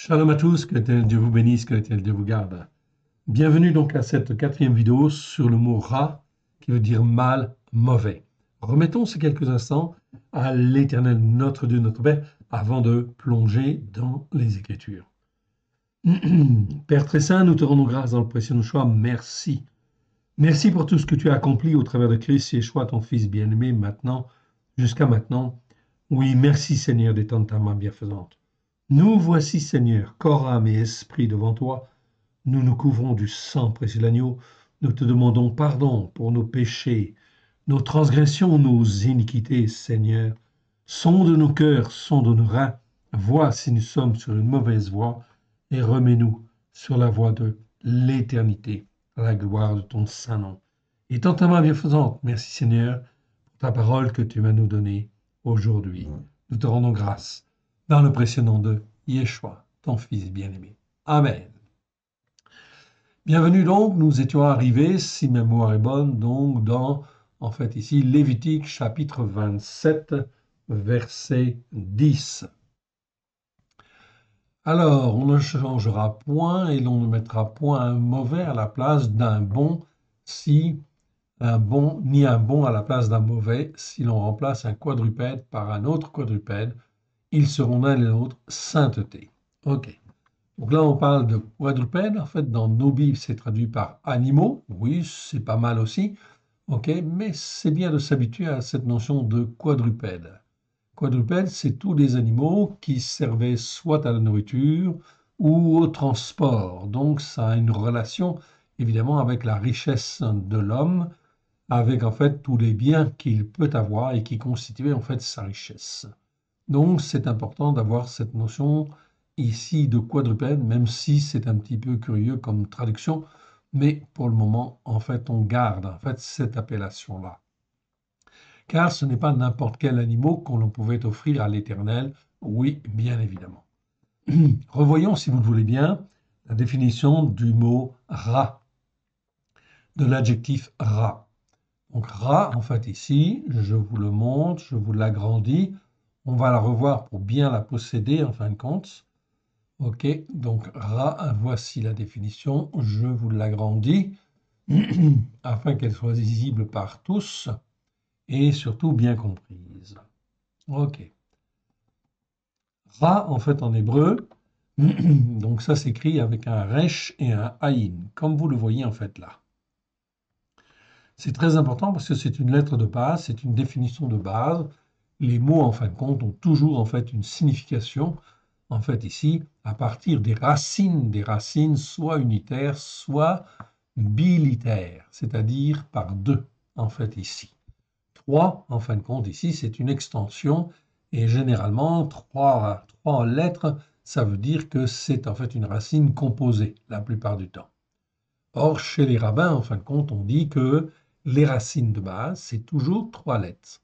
Shalom à tous, que l'Éternel Dieu vous bénisse, que l'Éternel Dieu vous garde. Bienvenue donc à cette quatrième vidéo sur le mot ra, qui veut dire mal, mauvais. Remettons ces quelques instants à l'Éternel, notre Dieu, notre Père, avant de plonger dans les Écritures. Père très saint, nous te rendons grâce dans le précieux choix. Merci. Merci pour tout ce que tu as accompli au travers de Christ Yeshua, ton Fils bien-aimé, maintenant, jusqu'à maintenant. Oui, merci Seigneur d'étendre ta main bienfaisante. Nous voici, Seigneur, corps, âme et esprit devant toi. Nous nous couvrons du sang précieux de l'agneau. Nous te demandons pardon pour nos péchés, nos transgressions, nos iniquités, Seigneur. Sonde nos cœurs, sonde nos reins. Vois si nous sommes sur une mauvaise voie et remets-nous sur la voie de l'éternité, à la gloire de ton saint nom. Et tant ta main bienfaisante, merci Seigneur, pour ta parole que tu vas nous donner aujourd'hui. Nous te rendons grâce dans le précieux nom de Yeshua, ton Fils bien-aimé. Amen. Bienvenue donc, nous étions arrivés, si ma mémoire est bonne, donc dans, en fait ici, Lévitique chapitre 27, verset 10. Alors, on ne changera point et l'on ne mettra point un mauvais à la place d'un bon, si un bon, ni un bon à la place d'un mauvais, si l'on remplace un quadrupède par un autre quadrupède, ils seront l'un et l'autre sainteté. Ok. Donc là, on parle de quadrupèdes. En fait, dans nos Bibles, c'est traduit par animaux. Oui, c'est pas mal aussi. Ok, mais c'est bien de s'habituer à cette notion de quadrupède. Quadrupède, c'est tous les animaux qui servaient soit à la nourriture ou au transport. Donc, ça a une relation, évidemment, avec la richesse de l'homme, avec en fait tous les biens qu'il peut avoir et qui constituaient en fait sa richesse. Donc, c'est important d'avoir cette notion ici de quadrupède, même si c'est un petit peu curieux comme traduction, mais pour le moment, en fait, on garde en fait cette appellation-là. Car ce n'est pas n'importe quel animal qu'on pouvait offrir à l'Éternel, oui, bien évidemment. Revoyons, si vous le voulez bien, la définition du mot ra, de l'adjectif ra. Donc ra, en fait, ici, je vous le montre, je vous l'agrandis. On va la revoir pour bien la posséder, en fin de compte. OK, donc ra, voici la définition. Je vous l'agrandis afin qu'elle soit visible par tous et surtout bien comprise. OK. Ra, en fait, en hébreu, donc ça s'écrit avec un resh et un aïn, comme vous le voyez en fait là. C'est très important parce que c'est une lettre de base, c'est une définition de base. Les mots, en fin de compte, ont toujours en fait une signification, en fait ici, à partir des racines soit unitaires, soit bilitaires, c'est-à-dire par deux, en fait ici. Trois, en fin de compte, ici, c'est une extension, et généralement, trois lettres, ça veut dire que c'est en fait une racine composée, la plupart du temps. Or, chez les rabbins, en fin de compte, on dit que les racines de base, c'est toujours trois lettres.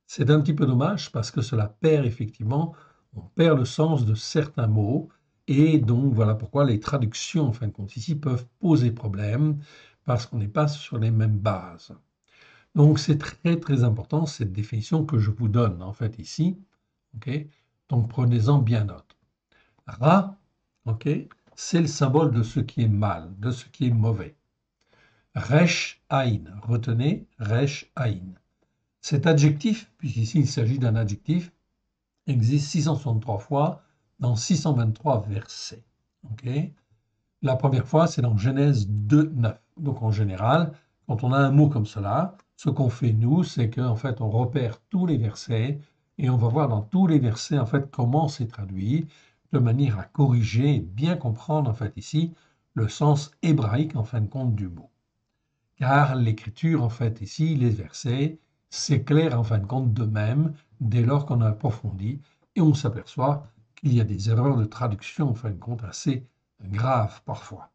C'est un petit peu dommage parce que cela perd effectivement, on perd le sens de certains mots, et donc voilà pourquoi les traductions, en fin de compte, ici, peuvent poser problème, parce qu'on n'est pas sur les mêmes bases. Donc c'est très très important cette définition que je vous donne, en fait, ici. Okay, donc prenez-en bien note. Ra, okay, c'est le symbole de ce qui est mal, de ce qui est mauvais. Resh Aïn, retenez Resh Aïn. Cet adjectif, puisqu'ici il s'agit d'un adjectif, existe 663 fois dans 623 versets. Okay, la première fois, c'est dans Genèse 2, 9. Donc en général, quand on a un mot comme cela, ce qu'on fait nous, c'est qu'en fait on repère tous les versets et on va voir dans tous les versets en fait comment c'est traduit, de manière à corriger et bien comprendre en fait ici le sens hébraïque en fin de compte du mot. Car l'écriture en fait ici, les versets, s'éclairent en fin de compte d'eux-mêmes dès lors qu'on a approfondi et on s'aperçoit qu'il y a des erreurs de traduction en fin de compte assez graves parfois.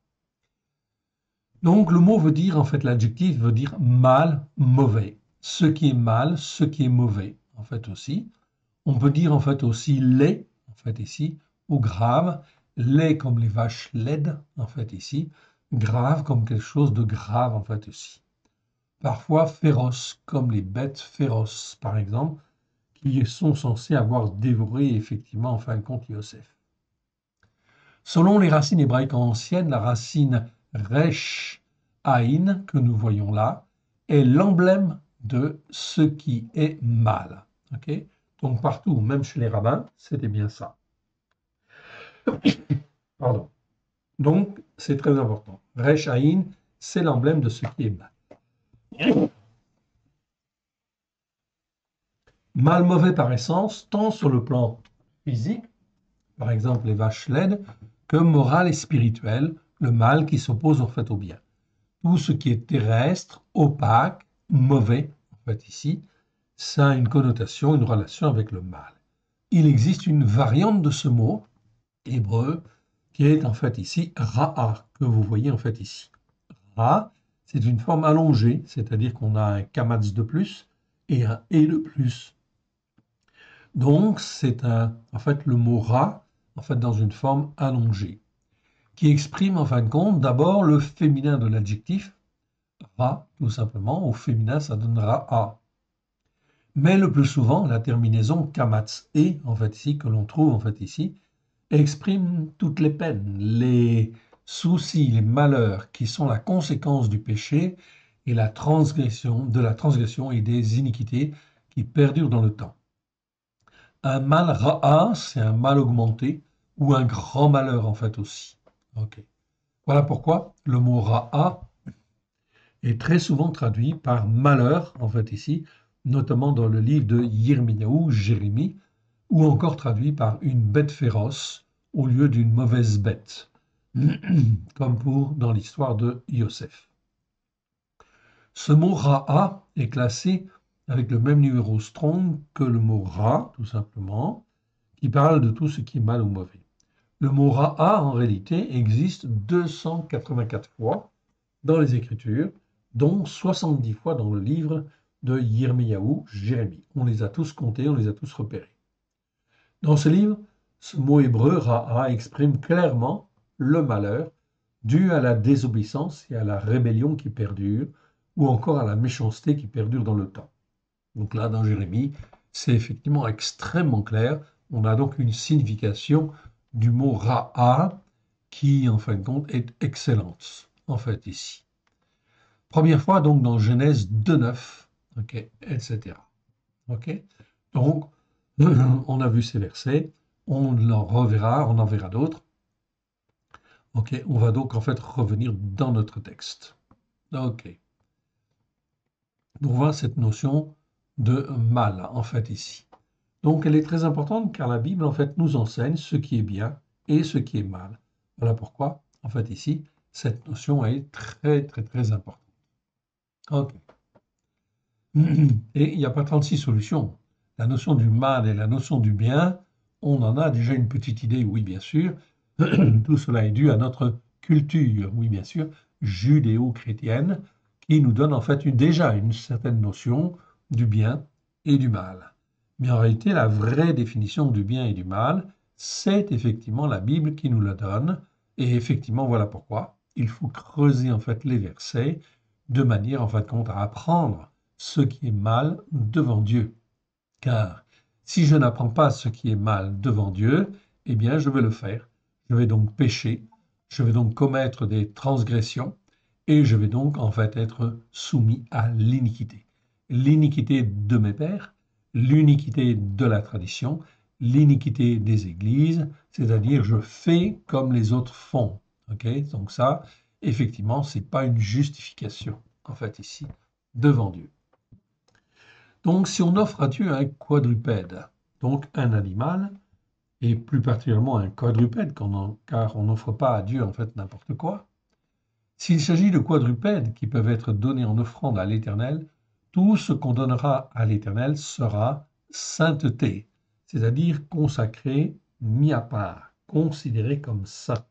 Donc le mot veut dire, en fait l'adjectif veut dire mal, mauvais. Ce qui est mal, ce qui est mauvais, en fait aussi. On peut dire en fait aussi laid, en fait ici, ou grave. Laid comme les vaches laides, en fait ici. Grave comme quelque chose de grave, en fait aussi. Parfois féroce, comme les bêtes féroces, par exemple, qui sont censées avoir dévoré effectivement, en fin de compte, Yosef. Selon les racines hébraïques anciennes, la racine resh aïn que nous voyons là est l'emblème de ce qui est mal. Okay, donc partout, même chez les rabbins, c'était bien ça. Pardon. Donc, c'est très important. Resh aïn, c'est l'emblème de ce qui est mal. Mal mauvais par essence, tant sur le plan physique, par exemple les vaches laides, que moral et spirituel, le mal qui s'oppose en fait au bien. Tout ce qui est terrestre, opaque, mauvais, en fait ici, ça a une connotation, une relation avec le mal. Il existe une variante de ce mot hébreu qui est en fait ici ra'a, que vous voyez en fait ici. Ra, c'est une forme allongée, c'est-à-dire qu'on a un kamatz de plus et un et de plus. Donc c'est en fait le mot ra, en fait dans une forme allongée, qui exprime en fin de compte d'abord le féminin de l'adjectif ra, tout simplement. Au féminin, ça donnera a. Mais le plus souvent, la terminaison kamatz et, en fait ici, que l'on trouve en fait ici, exprime toutes les peines, les soucis, les malheurs qui sont la conséquence du péché et de la transgression et des iniquités qui perdurent dans le temps. Un mal ra'a, c'est un mal augmenté ou un grand malheur en fait aussi. Okay. Voilà pourquoi le mot ra'a est très souvent traduit par malheur en fait ici, notamment dans le livre de Yirmiyahu, Jérémie, ou encore traduit par une bête féroce au lieu d'une mauvaise bête, comme dans l'histoire de Yosef. Ce mot ra'a est classé avec le même numéro strong que le mot ra, tout simplement, qui parle de tout ce qui est mal ou mauvais. Le mot ra'a, en réalité, existe 284 fois dans les Écritures, dont 70 fois dans le livre de Yirmiyahu, Jérémie. On les a tous comptés, on les a tous repérés. Dans ce livre, ce mot hébreu ra'a exprime clairement le malheur dû à la désobéissance et à la rébellion qui perdure, ou encore à la méchanceté qui perdure dans le temps. Donc là, dans Jérémie, c'est effectivement extrêmement clair. On a donc une signification du mot ra'a qui, en fin de compte, est excellente, en fait, ici. Première fois, donc, dans Genèse 2.9, okay, etc. Okay, donc, on a vu ces versets, on en reverra, on en verra d'autres. Ok, on va donc en fait revenir dans notre texte. Ok. Donc voilà cette notion de mal en fait ici. Donc elle est très importante car la Bible en fait nous enseigne ce qui est bien et ce qui est mal. Voilà pourquoi en fait ici cette notion est très très très importante. Ok. Et il n'y a pas 36 solutions. La notion du mal et la notion du bien, on en a déjà une petite idée, oui bien sûr. Tout cela est dû à notre culture, oui bien sûr, judéo-chrétienne, qui nous donne en fait déjà une certaine notion du bien et du mal. Mais en réalité, la vraie définition du bien et du mal, c'est effectivement la Bible qui nous la donne. Et effectivement, voilà pourquoi il faut creuser en fait les versets de manière en fin de compte à apprendre ce qui est mal devant Dieu. Car si je n'apprends pas ce qui est mal devant Dieu, eh bien je vais le faire. Je vais donc pécher, je vais donc commettre des transgressions et je vais donc en fait être soumis à l'iniquité. L'iniquité de mes pères, l'iniquité de la tradition, l'iniquité des églises, c'est-à-dire je fais comme les autres font. Okay, donc ça, effectivement, ce n'est pas une justification en fait ici devant Dieu. Donc, si on offre à Dieu un quadrupède, donc un animal, et plus particulièrement un quadrupède, car on n'offre pas à Dieu en fait n'importe quoi, s'il s'agit de quadrupèdes qui peuvent être donnés en offrande à l'Éternel, tout ce qu'on donnera à l'Éternel sera sainteté, c'est-à-dire consacré, mis à part, considéré comme saint.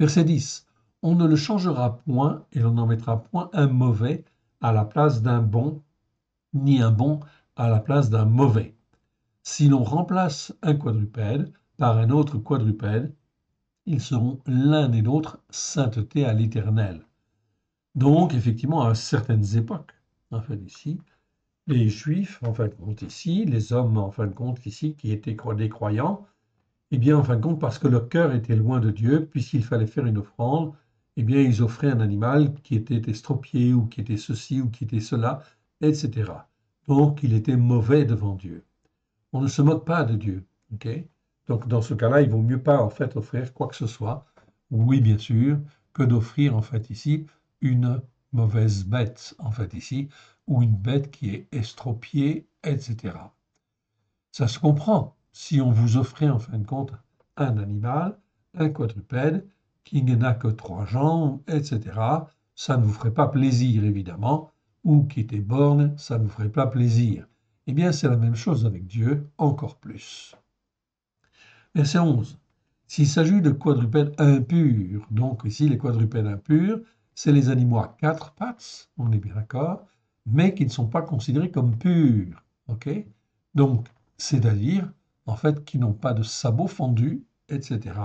Verset 10. On ne le changera point et l'on n'en mettra point un mauvais à la place d'un bon, ni un bon à la place d'un mauvais. Si l'on remplace un quadrupède par un autre quadrupède, ils seront l'un et l'autre sainteté à l'Éternel. Donc, effectivement, à certaines époques, en fait, ici, les Juifs, en fin de compte, ici, les hommes, en fin de compte, ici, qui étaient des croyants, Eh bien, en fin de compte, parce que leur cœur était loin de Dieu, puisqu'il fallait faire une offrande, eh bien, ils offraient un animal qui était estropié, ou qui était ceci, ou qui était cela, etc. Donc, il était mauvais devant Dieu. On ne se moque pas de Dieu, ok? Donc, dans ce cas-là, il vaut mieux pas, en fait, offrir quoi que ce soit, oui, bien sûr, que d'offrir, en fait, ici, une mauvaise bête, en fait, ici, ou une bête qui est estropiée, etc. Ça se comprend. Si on vous offrait en fin de compte un animal, un quadrupède, qui n'a que trois jambes, etc., ça ne vous ferait pas plaisir, évidemment, ou qui était borgne, ça ne vous ferait pas plaisir. Eh bien, c'est la même chose avec Dieu, encore plus. Verset 11. S'il s'agit de quadrupèdes impurs, donc ici les quadrupèdes impurs, c'est les animaux à quatre pattes, on est bien d'accord, mais qui ne sont pas considérés comme purs. Ok? Donc, c'est-à-dire, en fait, qui n'ont pas de sabots fendus, etc.,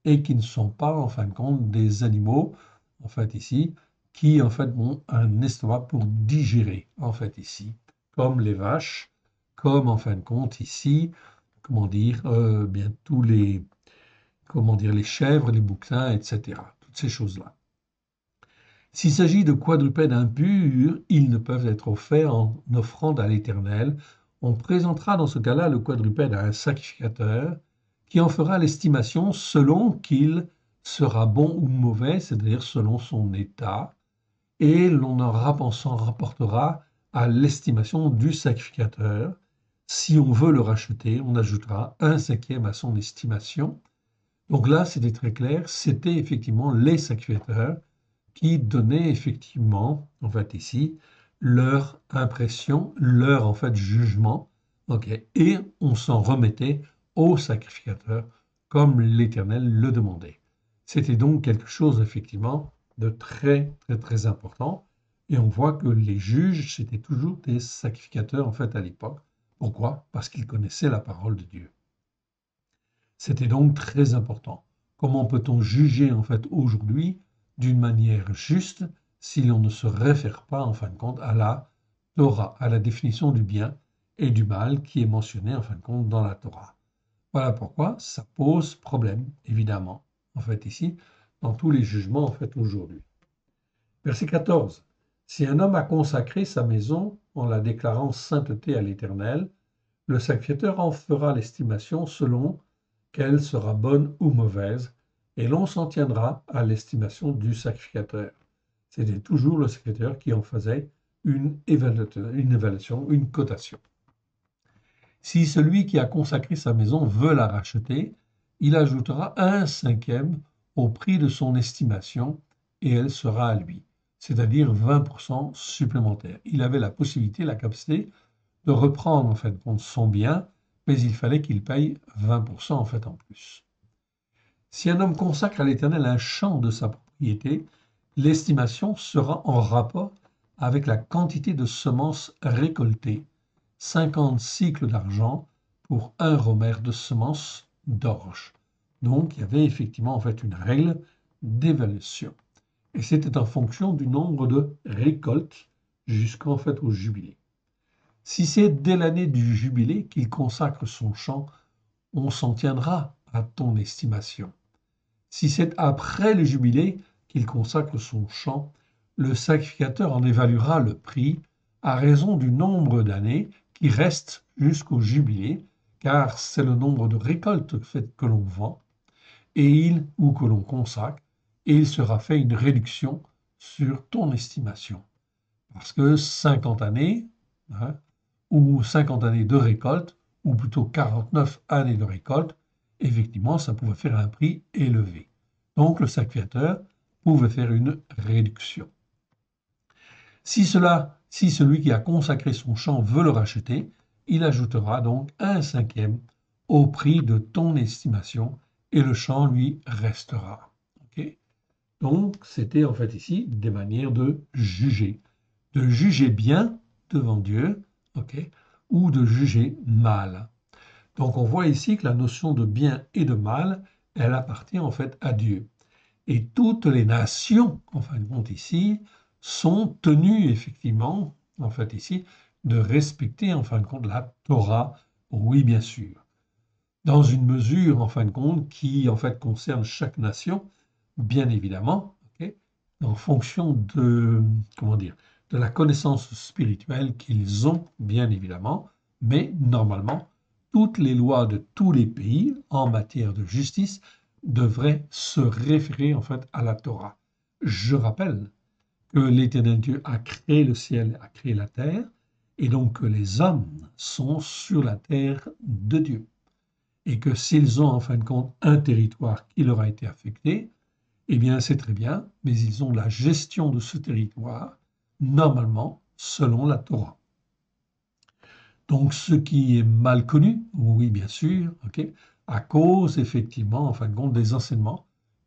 et qui ne sont pas, en fin de compte, des animaux, en fait, ici, qui, en fait, ont un estomac pour digérer, en fait, ici, comme les vaches, comme, en fin de compte, ici, comment dire, bien tous les, comment dire, les chèvres, les bouquetins, etc. Toutes ces choses-là. S'il s'agit de quadrupèdes impurs, ils ne peuvent être offerts en offrande à l'Éternel. On présentera dans ce cas-là le quadrupède à un sacrificateur qui en fera l'estimation selon qu'il sera bon ou mauvais, c'est-à-dire selon son état, et l'on s'en rapportera à l'estimation du sacrificateur. Si on veut le racheter, on ajoutera un cinquième à son estimation. Donc là, c'était très clair, c'était effectivement les sacrificateurs qui donnaient effectivement, en fait ici, leur impression, leur en fait jugement, ok, et on s'en remettait au sacrificateur comme l'Éternel le demandait. C'était donc quelque chose effectivement de très très très important, et on voit que les juges c'était toujours des sacrificateurs en fait à l'époque. Pourquoi? Parce qu'ils connaissaient la parole de Dieu. C'était donc très important. Comment peut-on juger en fait aujourd'hui d'une manière juste si l'on ne se réfère pas en fin de compte à la Torah, à la définition du bien et du mal qui est mentionnée en fin de compte dans la Torah. Voilà pourquoi ça pose problème, évidemment, en fait ici, dans tous les jugements en fait aujourd'hui. Verset 14. Si un homme a consacré sa maison en la déclarant sainteté à l'Éternel, le sacrificateur en fera l'estimation selon qu'elle sera bonne ou mauvaise, et l'on s'en tiendra à l'estimation du sacrificateur. C'était toujours le sacrificateur qui en faisait une évaluation, une cotation. Si celui qui a consacré sa maison veut la racheter, il ajoutera un cinquième au prix de son estimation et elle sera à lui, c'est-à-dire 20% supplémentaires. Il avait la possibilité, la capacité de reprendre en fait son bien, mais il fallait qu'il paye 20% en fait en plus. Si un homme consacre à l'Éternel un champ de sa propriété, l'estimation sera en rapport avec la quantité de semences récoltées, 50 cycles d'argent pour un romer de semences d'orge. Donc il y avait effectivement en fait une règle d'évaluation. Et c'était en fonction du nombre de récoltes jusqu'en fait au jubilé. Si c'est dès l'année du jubilé qu'il consacre son champ, on s'en tiendra à ton estimation. Si c'est après le jubilé qu'il consacre son champ, le sacrificateur en évaluera le prix à raison du nombre d'années qui restent jusqu'au jubilé, car c'est le nombre de récoltes que l'on vend, et il ou que l'on consacre, et il sera fait une réduction sur ton estimation. Parce que 50 années, hein, ou 50 années de récolte, ou plutôt 49 années de récolte, effectivement, ça pouvait faire un prix élevé. Donc, le sacrificateur pouvait faire une réduction. Si celui qui a consacré son champ veut le racheter, il ajoutera donc un cinquième au prix de ton estimation et le champ lui restera. Okay. Donc, c'était en fait ici des manières de juger bien devant Dieu, ok, ou de juger mal. Donc on voit ici que la notion de bien et de mal, elle appartient en fait à Dieu. Et toutes les nations, en fin de compte ici, sont tenues effectivement, en fait ici, de respecter en fin de compte la Torah, oui bien sûr. dans une mesure, en fin de compte, qui en fait concerne chaque nation, bien évidemment, ok, en fonction de, comment dire, de la connaissance spirituelle qu'ils ont, bien évidemment, mais normalement, toutes les lois de tous les pays en matière de justice devraient se référer en fait à la Torah. Je rappelle que l'Éternel Dieu a créé le ciel, a créé la terre, et donc que les hommes sont sur la terre de Dieu. Et que s'ils ont en fin de compte un territoire qui leur a été affecté, eh bien c'est très bien, mais ils ont la gestion de ce territoire, normalement, selon la Torah. Donc ce qui est mal connu, oui bien sûr, ok, à cause effectivement, en fin de compte, des enseignements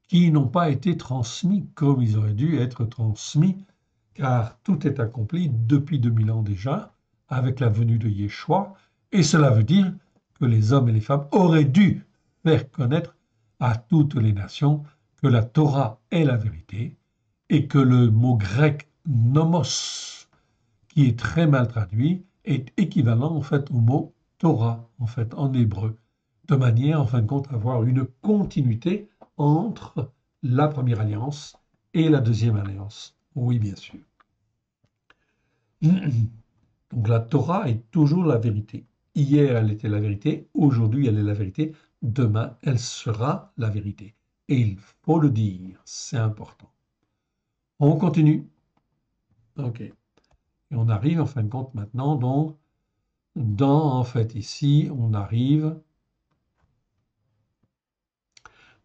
qui n'ont pas été transmis comme ils auraient dû être transmis, car tout est accompli depuis 2000 ans déjà, avec la venue de Yeshua, et cela veut dire que les hommes et les femmes auraient dû faire connaître à toutes les nations que la Torah est la vérité, et que le mot grec nomos, qui est très mal traduit, est équivalent en fait au mot Torah en fait en hébreu, de manière en fin de compte à avoir une continuité entre la première alliance et la deuxième alliance. Oui, bien sûr. Donc la Torah est toujours la vérité. Hier, elle était la vérité, aujourd'hui, elle est la vérité, demain, elle sera la vérité. Et il faut le dire, c'est important. On continue. OK. Et on arrive en fin de compte maintenant, donc, en fait, ici, on arrive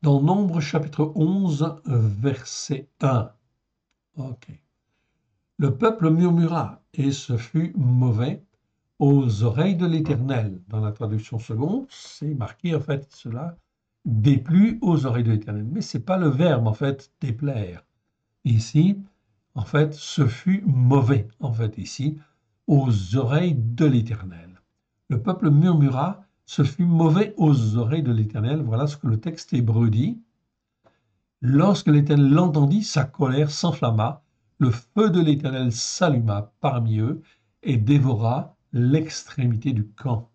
dans Nombre chapitre 11, verset 1. OK. Le peuple murmura, et ce fut mauvais aux oreilles de l'Éternel. Dans la traduction seconde, c'est marqué en fait cela déplut aux oreilles de l'Éternel. Mais c'est pas le verbe en fait déplaire. Ici, en fait, ce fut mauvais en fait ici aux oreilles de l'Éternel. Le peuple murmura, ce fut mauvais aux oreilles de l'Éternel. Voilà ce que le texte hébreu dit. Lorsque l'Éternel l'entendit, sa colère s'enflamma, le feu de l'Éternel s'alluma parmi eux et dévora l'extrémité du camp.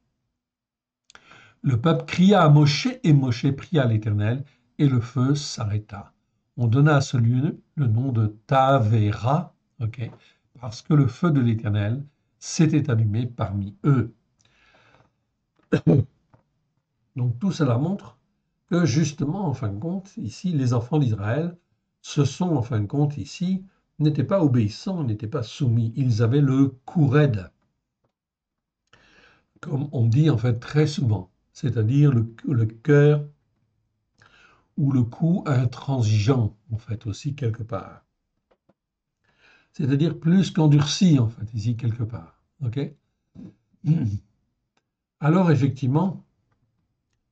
Le peuple cria à Moshe et Moshe pria à l'Éternel et le feu s'arrêta. On donna à ce lieu le nom de Tavera, okay, parce que le feu de l'Éternel s'était allumé parmi eux. Donc tout cela montre que justement, en fin de compte, ici, les enfants d'Israël, ce sont, en fin de compte, ici, n'étaient pas obéissants, n'étaient pas soumis. Ils avaient le cou raide, comme on dit en fait très souvent, c'est-à-dire le cœur ou le cou intransigeant, en fait, aussi quelque part. C'est-à-dire plus qu'endurci, en fait, ici, quelque part. OK? Alors, effectivement,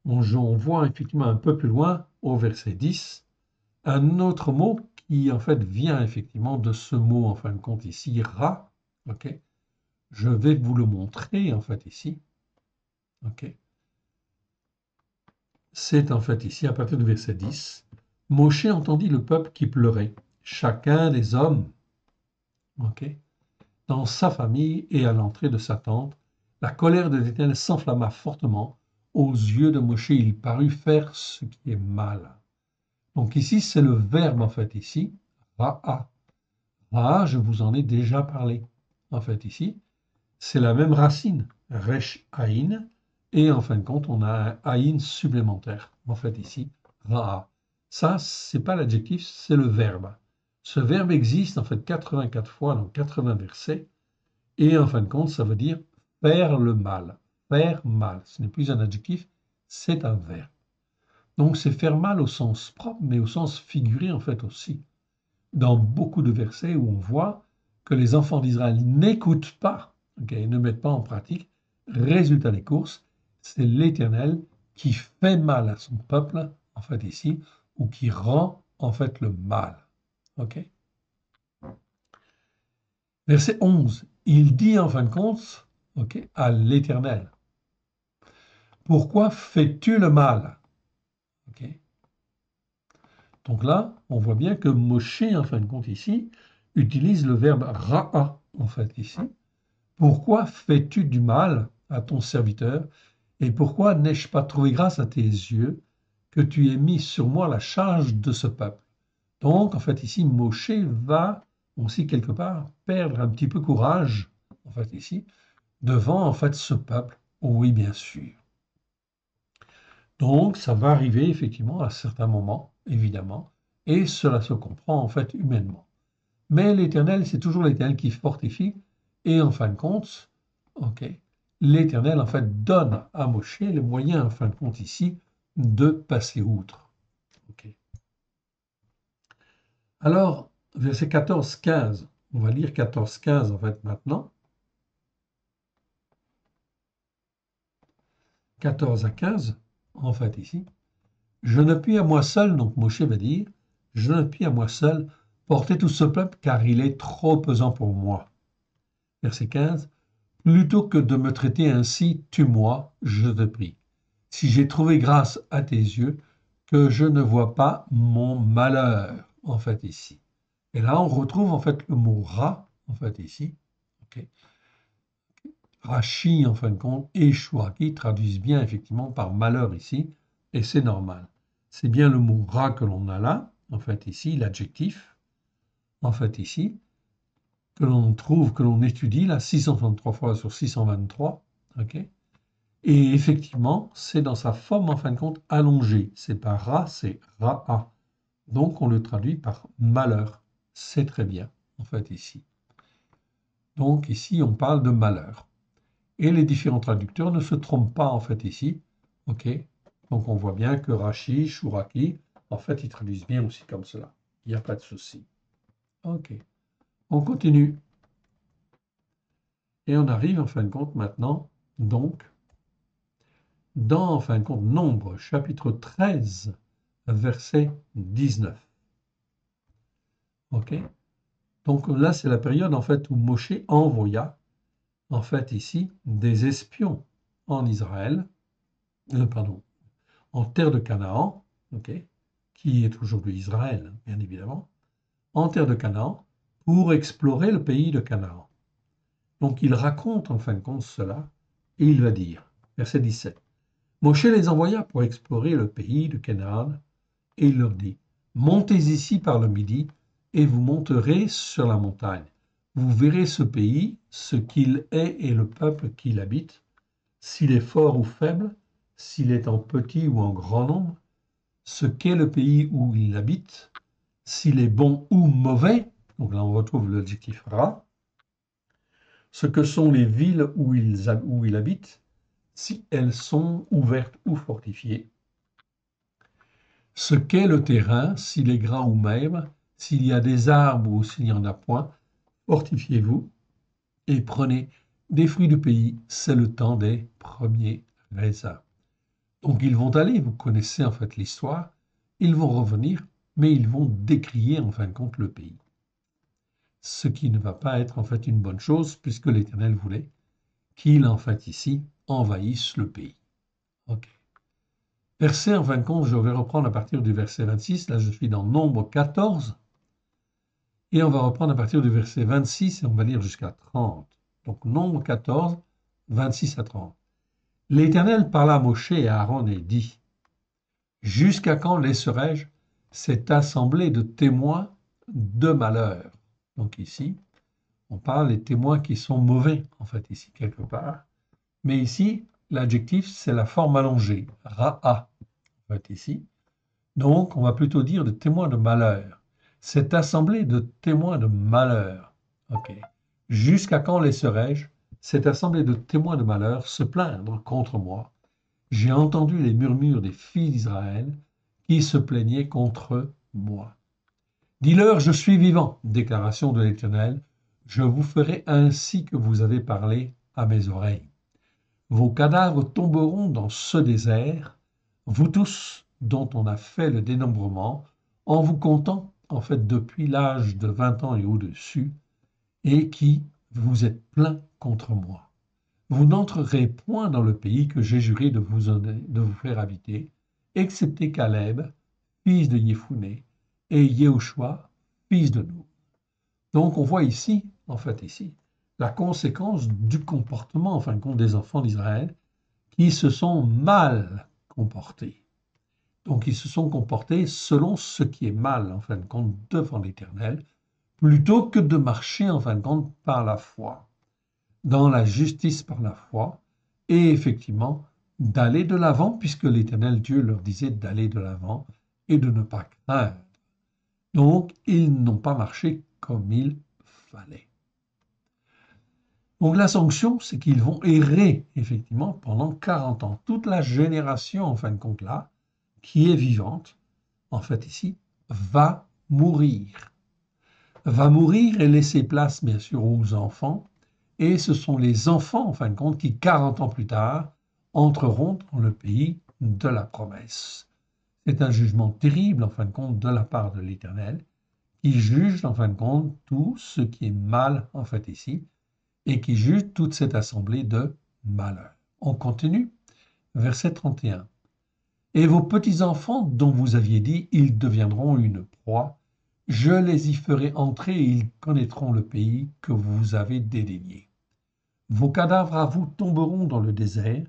on voit effectivement un peu plus loin, au verset 10, un autre mot qui en fait vient effectivement de ce mot en fin de compte ici, ra, ok. Je vais vous le montrer en fait ici, ok. C'est en fait ici à partir du verset 10, Moshe entendit le peuple qui pleurait, chacun des hommes, ok, dans sa famille et à l'entrée de sa tente. La colère de l'Éternel s'enflamma fortement. Aux yeux de Moshe, il parut faire ce qui est mal. Donc ici, c'est le verbe en fait ici, ra'a. Ra'a, je vous en ai déjà parlé. En fait ici, c'est la même racine, resh aïn, et en fin de compte, on a un aïn supplémentaire. En fait ici, ra'a. Ça, c'est pas l'adjectif, c'est le verbe. Ce verbe existe en fait 84 fois dans 80 versets, et en fin de compte, ça veut dire faire le mal. Faire mal. Ce n'est plus un adjectif, c'est un verbe. Donc c'est faire mal au sens propre, mais au sens figuré en fait aussi. Dans beaucoup de versets où on voit que les enfants d'Israël n'écoutent pas, okay, ne mettent pas en pratique, résultat des courses, c'est l'Éternel qui fait mal à son peuple, en fait ici, ou qui rend en fait le mal. Okay. Verset 11, il dit en fin de compte, okay, à l'Éternel, pourquoi fais-tu le mal? Okay. Donc là, on voit bien que Moshe, en fin de compte ici, utilise le verbe ra'a, en fait ici. Pourquoi fais-tu du mal à ton serviteur Et pourquoi n'ai-je pas trouvé grâce à tes yeux que tu aies mis sur moi la charge de ce peuple? Donc, en fait, ici, Moshe va aussi, quelque part, perdre un petit peu courage, en fait, ici, devant, en fait, ce peuple. Oui, bien sûr. Donc, ça va arriver, effectivement, à certains moments, évidemment, et cela se comprend, en fait, humainement. Mais l'Éternel, c'est toujours l'Éternel qui fortifie, et en fin de compte, ok, l'Éternel, en fait, donne à Moshe les moyens, en fin de compte, ici, de passer outre. Ok. Alors, verset 14-15, on va lire 14-15 en fait maintenant. 14 à 15, en fait ici. Je ne puis à moi seul, donc Moshe va dire, je ne puis à moi seul porter tout ce peuple car il est trop pesant pour moi. Verset 15, plutôt que de me traiter ainsi, tue-moi, je te prie. Si j'ai trouvé grâce à tes yeux, que je ne vois pas mon malheur, en fait ici. Et là, on retrouve en fait le mot rat, en fait ici. Ok. Rachi, en fin de compte, et Chouaki traduisent bien effectivement par malheur ici, et c'est normal. C'est bien le mot rat que l'on a là, en fait ici, l'adjectif, en fait ici, que l'on trouve, que l'on étudie là 633 fois sur 623, ok. Et effectivement, c'est dans sa forme en fin de compte allongée. C'est pas rat, c'est ra'a. Donc on le traduit par malheur. C'est très bien, en fait ici. Donc ici, on parle de malheur. Et les différents traducteurs ne se trompent pas en fait ici. Ok. Donc on voit bien que Rashi, Shuraki, en fait, ils traduisent bien aussi comme cela. Il n'y a pas de souci. Ok. On continue. Et on arrive en fin de compte maintenant, donc, dans en fin de compte Nombre, chapitre 13, verset 19. Ok. Donc là, c'est la période en fait où Moshe envoya en fait ici des espions en Israël, pardon, en terre de Canaan, ok, qui est aujourd'hui Israël, bien évidemment, en terre de Canaan, pour explorer le pays de Canaan. Donc il raconte en fin de compte cela, et il va dire, verset 17, Moshe les envoya pour explorer le pays de Canaan, et il leur dit, montez ici par le midi, et vous monterez sur la montagne. Vous verrez ce pays, ce qu'il est et le peuple qui l'habite, s'il est fort ou faible, s'il est en petit ou en grand nombre, ce qu'est le pays où il habite, s'il est bon ou mauvais, donc là on retrouve l'adjectif ra, ce que sont les villes où il habite, si elles sont ouvertes ou fortifiées, ce qu'est le terrain, s'il est gras ou maigre, s'il y a des arbres ou s'il n'y en a point, fortifiez-vous et prenez des fruits du pays, c'est le temps des premiers raisins. Donc ils vont aller, vous connaissez en fait l'histoire, ils vont revenir, mais ils vont décrier en fin de compte le pays. Ce qui ne va pas être en fait une bonne chose, puisque l'Éternel voulait qu'il en fait ici envahisse le pays. Ok. Verset, en fin de compte, je vais reprendre à partir du verset 26, là je suis dans Nombre 14, et on va reprendre à partir du verset 26 et on va lire jusqu'à 30. Donc Nombre 14, 26 à 30. L'Éternel parla à Moshe et à Aaron et dit, jusqu'à quand laisserai-je cette assemblée de témoins de malheur? Donc ici, on parle des témoins qui sont mauvais, en fait, ici, quelque part. Mais ici, l'adjectif, c'est la forme allongée, ra'a, en fait, ici. Donc, on va plutôt dire de témoins de malheur. Cette assemblée de témoins de malheur. OK. Jusqu'à quand laisserai-je cette assemblée de témoins de malheur se plaindre contre moi? J'ai entendu les murmures des filles d'Israël qui se plaignaient contre moi. Dis-leur, je suis vivant, déclaration de l'Éternel, je vous ferai ainsi que vous avez parlé à mes oreilles. Vos cadavres tomberont dans ce désert, vous tous dont on a fait le dénombrement, en vous comptant, en fait, depuis l'âge de 20 ans et au-dessus, et qui vous êtes pleins contre moi. Vous n'entrerez point dans le pays que j'ai juré de vous faire habiter, excepté Caleb, fils de Yéphuné, et Yehoshua, fils de Nun. Donc on voit ici, en fait ici, la conséquence du comportement, en fin de compte, des enfants d'Israël, qui se sont mal comportés. Donc ils se sont comportés selon ce qui est mal, en fin de compte, devant l'Éternel, plutôt que de marcher, en fin de compte, par la foi, dans la justice par la foi, et effectivement d'aller de l'avant, puisque l'Éternel Dieu leur disait d'aller de l'avant et de ne pas craindre. Donc ils n'ont pas marché comme il fallait. Donc la sanction, c'est qu'ils vont errer, effectivement, pendant 40 ans. Toute la génération, en fin de compte, là, qui est vivante, en fait ici, va mourir. Va mourir et laisser place, bien sûr, aux enfants. Et ce sont les enfants, en fin de compte, qui, 40 ans plus tard, entreront dans le pays de la promesse. C'est un jugement terrible, en fin de compte, de la part de l'Éternel, qui juge, en fin de compte, tout ce qui est mal, en fait, ici, et qui juge toute cette assemblée de malheurs. On continue, verset 31. Et vos petits-enfants dont vous aviez dit, ils deviendront une proie, je les y ferai entrer et ils connaîtront le pays que vous avez dédaigné. Vos cadavres à vous tomberont dans le désert,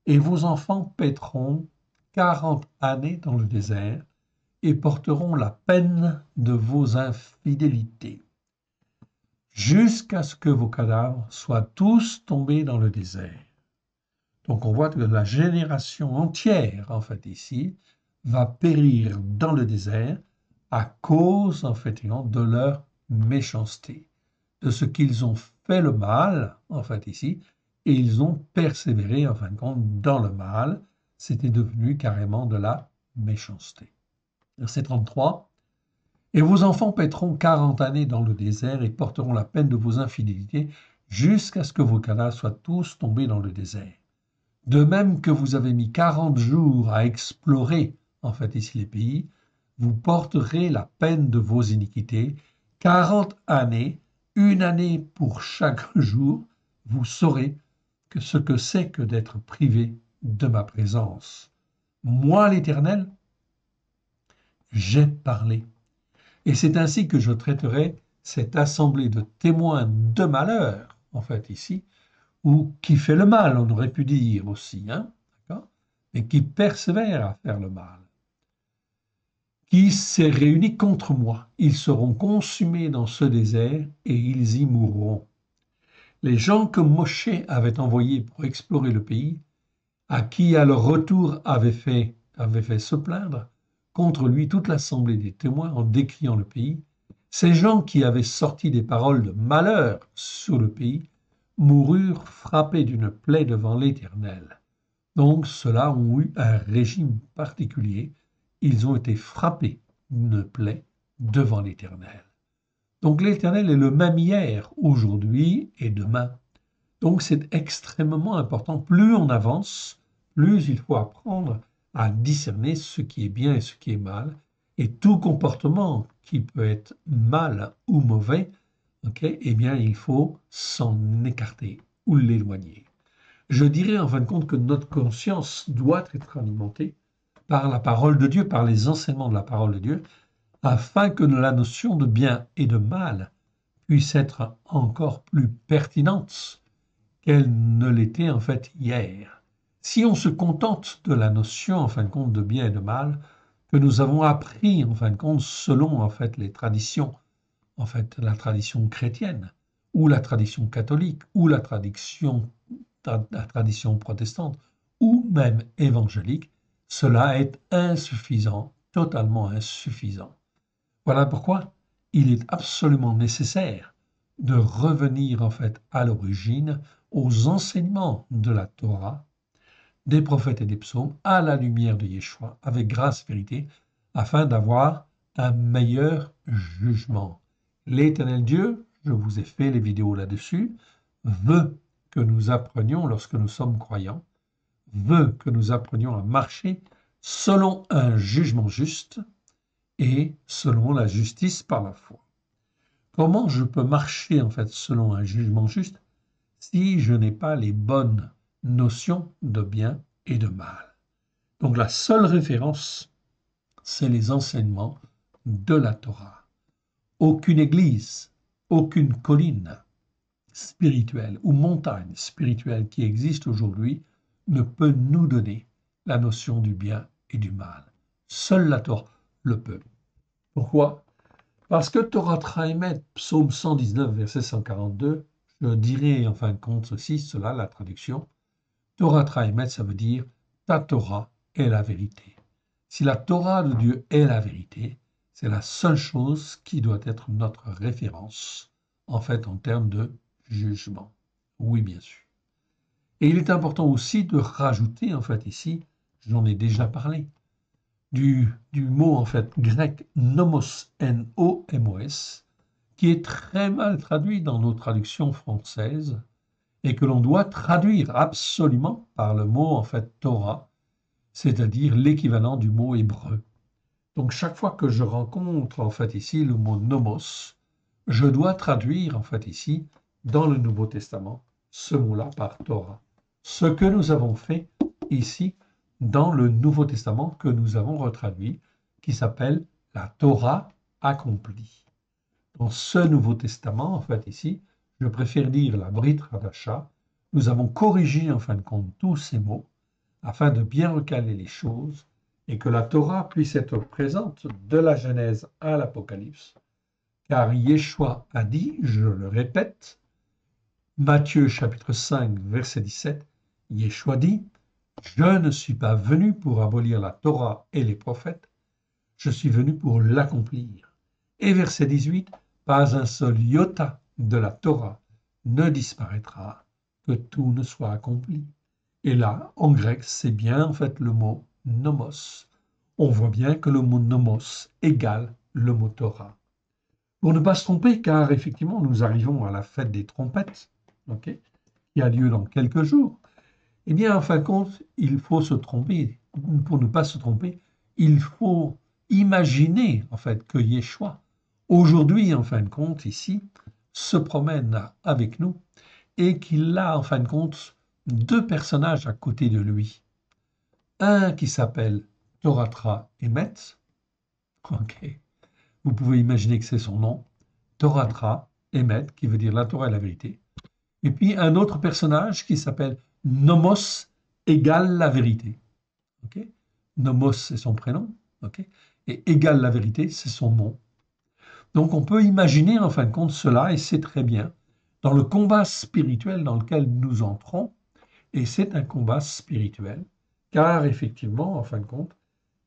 et vos enfants paîtront 40 années dans le désert, et porteront la peine de vos infidélités, jusqu'à ce que vos cadavres soient tous tombés dans le désert. Donc on voit que la génération entière, en fait, ici, va périr dans le désert à cause, en fait, de leur méchanceté, de ce qu'ils ont fait le mal, en fait, ici, et ils ont persévéré, en fin de compte, dans le mal. C'était devenu carrément de la méchanceté. Verset 33. Et vos enfants paîtront 40 années dans le désert et porteront la peine de vos infidélités jusqu'à ce que vos cadavres soient tous tombés dans le désert. De même que vous avez mis 40 jours à explorer, en fait, ici les pays, vous porterez la peine de vos iniquités, 40 années, une année pour chaque jour, vous saurez que ce que c'est que d'être privé de ma présence. Moi, l'Éternel, j'ai parlé. Et c'est ainsi que je traiterai cette assemblée de témoins de malheur, en fait, ici, ou qui fait le mal, on aurait pu dire aussi, hein, mais qui persévère à faire le mal, qui s'est réuni contre moi. Ils seront consumés dans ce désert et ils y mourront. Les gens que Moshe avait envoyés pour explorer le pays, à qui à leur retour avait fait se plaindre contre lui toute l'assemblée des témoins en décriant le pays, ces gens qui avaient sorti des paroles de malheur sur le pays, moururent frappés d'une plaie devant l'Éternel. Donc ceux-là ont eu un régime particulier. Ils ont été frappés d'une plaie devant l'Éternel. Donc l'Éternel est le même hier, aujourd'hui et demain. Donc c'est extrêmement important. Plus on avance, plus il faut apprendre à discerner ce qui est bien et ce qui est mal. Et tout comportement qui peut être mal ou mauvais, eh bien, il faut s'en écarter ou l'éloigner. Je dirais en fin de compte que notre conscience doit être alimentée par la parole de Dieu, par les enseignements de la parole de Dieu, afin que la notion de bien et de mal puisse être encore plus pertinente qu'elle ne l'était en fait hier. Si on se contente de la notion en fin de compte de bien et de mal, que nous avons appris en fin de compte selon en fait les traditions, en fait la tradition chrétienne, ou la tradition catholique, ou la tradition protestante, ou même évangélique, cela est insuffisant, totalement insuffisant. Voilà pourquoi il est absolument nécessaire de revenir en fait à l'origine, aux enseignements de la Torah, des prophètes et des psaumes, à la lumière de Yeshua, avec grâce et vérité, afin d'avoir un meilleur jugement. L'Éternel Dieu, je vous ai fait les vidéos là-dessus, veut que nous apprenions lorsque nous sommes croyants, veut que nous apprenions à marcher selon un jugement juste et selon la justice par la foi. Comment je peux marcher en fait selon un jugement juste si je n'ai pas les bonnes notions de bien et de mal? Donc la seule référence, c'est les enseignements de la Torah. Aucune église, aucune colline spirituelle ou montagne spirituelle qui existe aujourd'hui ne peut nous donner la notion du bien et du mal. Seule la Torah le peut. Pourquoi? Parce que Torah Traemet, psaume 119, verset 142, je dirais en fin de compte cela, la traduction. Torah Traemet, ça veut dire ta Torah est la vérité. Si la Torah de Dieu est la vérité, c'est la seule chose qui doit être notre référence, en fait, en termes de jugement. Oui, bien sûr. Et il est important aussi de rajouter, en fait, ici, j'en ai déjà parlé, du mot, en fait, grec nomos, N-O-M-O-S, qui est très mal traduit dans nos traductions françaises et que l'on doit traduire absolument par le mot, en fait, Torah, c'est-à-dire l'équivalent du mot hébreu. Donc, chaque fois que je rencontre, en fait, ici, le mot nomos, je dois traduire, en fait, ici, dans le Nouveau Testament, ce mot-là par Torah. Ce que nous avons fait ici dans le Nouveau Testament que nous avons retraduit, qui s'appelle la Torah accomplie. Dans ce Nouveau Testament, en fait, ici, je préfère dire la Brit Hadasha, nous avons corrigé, en fin de compte, tous ces mots afin de bien recaler les choses et que la Torah puisse être présente de la Genèse à l'Apocalypse. Car Yeshua a dit, je le répète, Matthieu chapitre 5, verset 17, Yeshua dit, je ne suis pas venu pour abolir la Torah et les prophètes, je suis venu pour l'accomplir. Et verset 18, pas un seul iota de la Torah ne disparaîtra, que tout ne soit accompli. Et là, en grec, c'est bien en fait le mot nomos. On voit bien que le mot nomos égale le mot Torah. Pour ne pas se tromper, car effectivement, nous arrivons à la fête des trompettes, qui a lieu dans quelques jours, eh bien, en fin de compte, il faut se tromper. Pour ne pas se tromper, il faut imaginer, en fait, que Yeshua, aujourd'hui, en fin de compte, ici, se promène avec nous et qu'il a, en fin de compte, deux personnages à côté de lui. Un qui s'appelle Toratra Emet. Vous pouvez imaginer que c'est son nom. Toratra Emet, qui veut dire la Torah et la vérité. Et puis un autre personnage qui s'appelle Nomos égale la vérité. Nomos, c'est son prénom. Et égale la vérité, c'est son nom. Donc on peut imaginer en fin de compte cela, et c'est très bien, dans le combat spirituel dans lequel nous entrons, et c'est un combat spirituel, car effectivement, en fin de compte,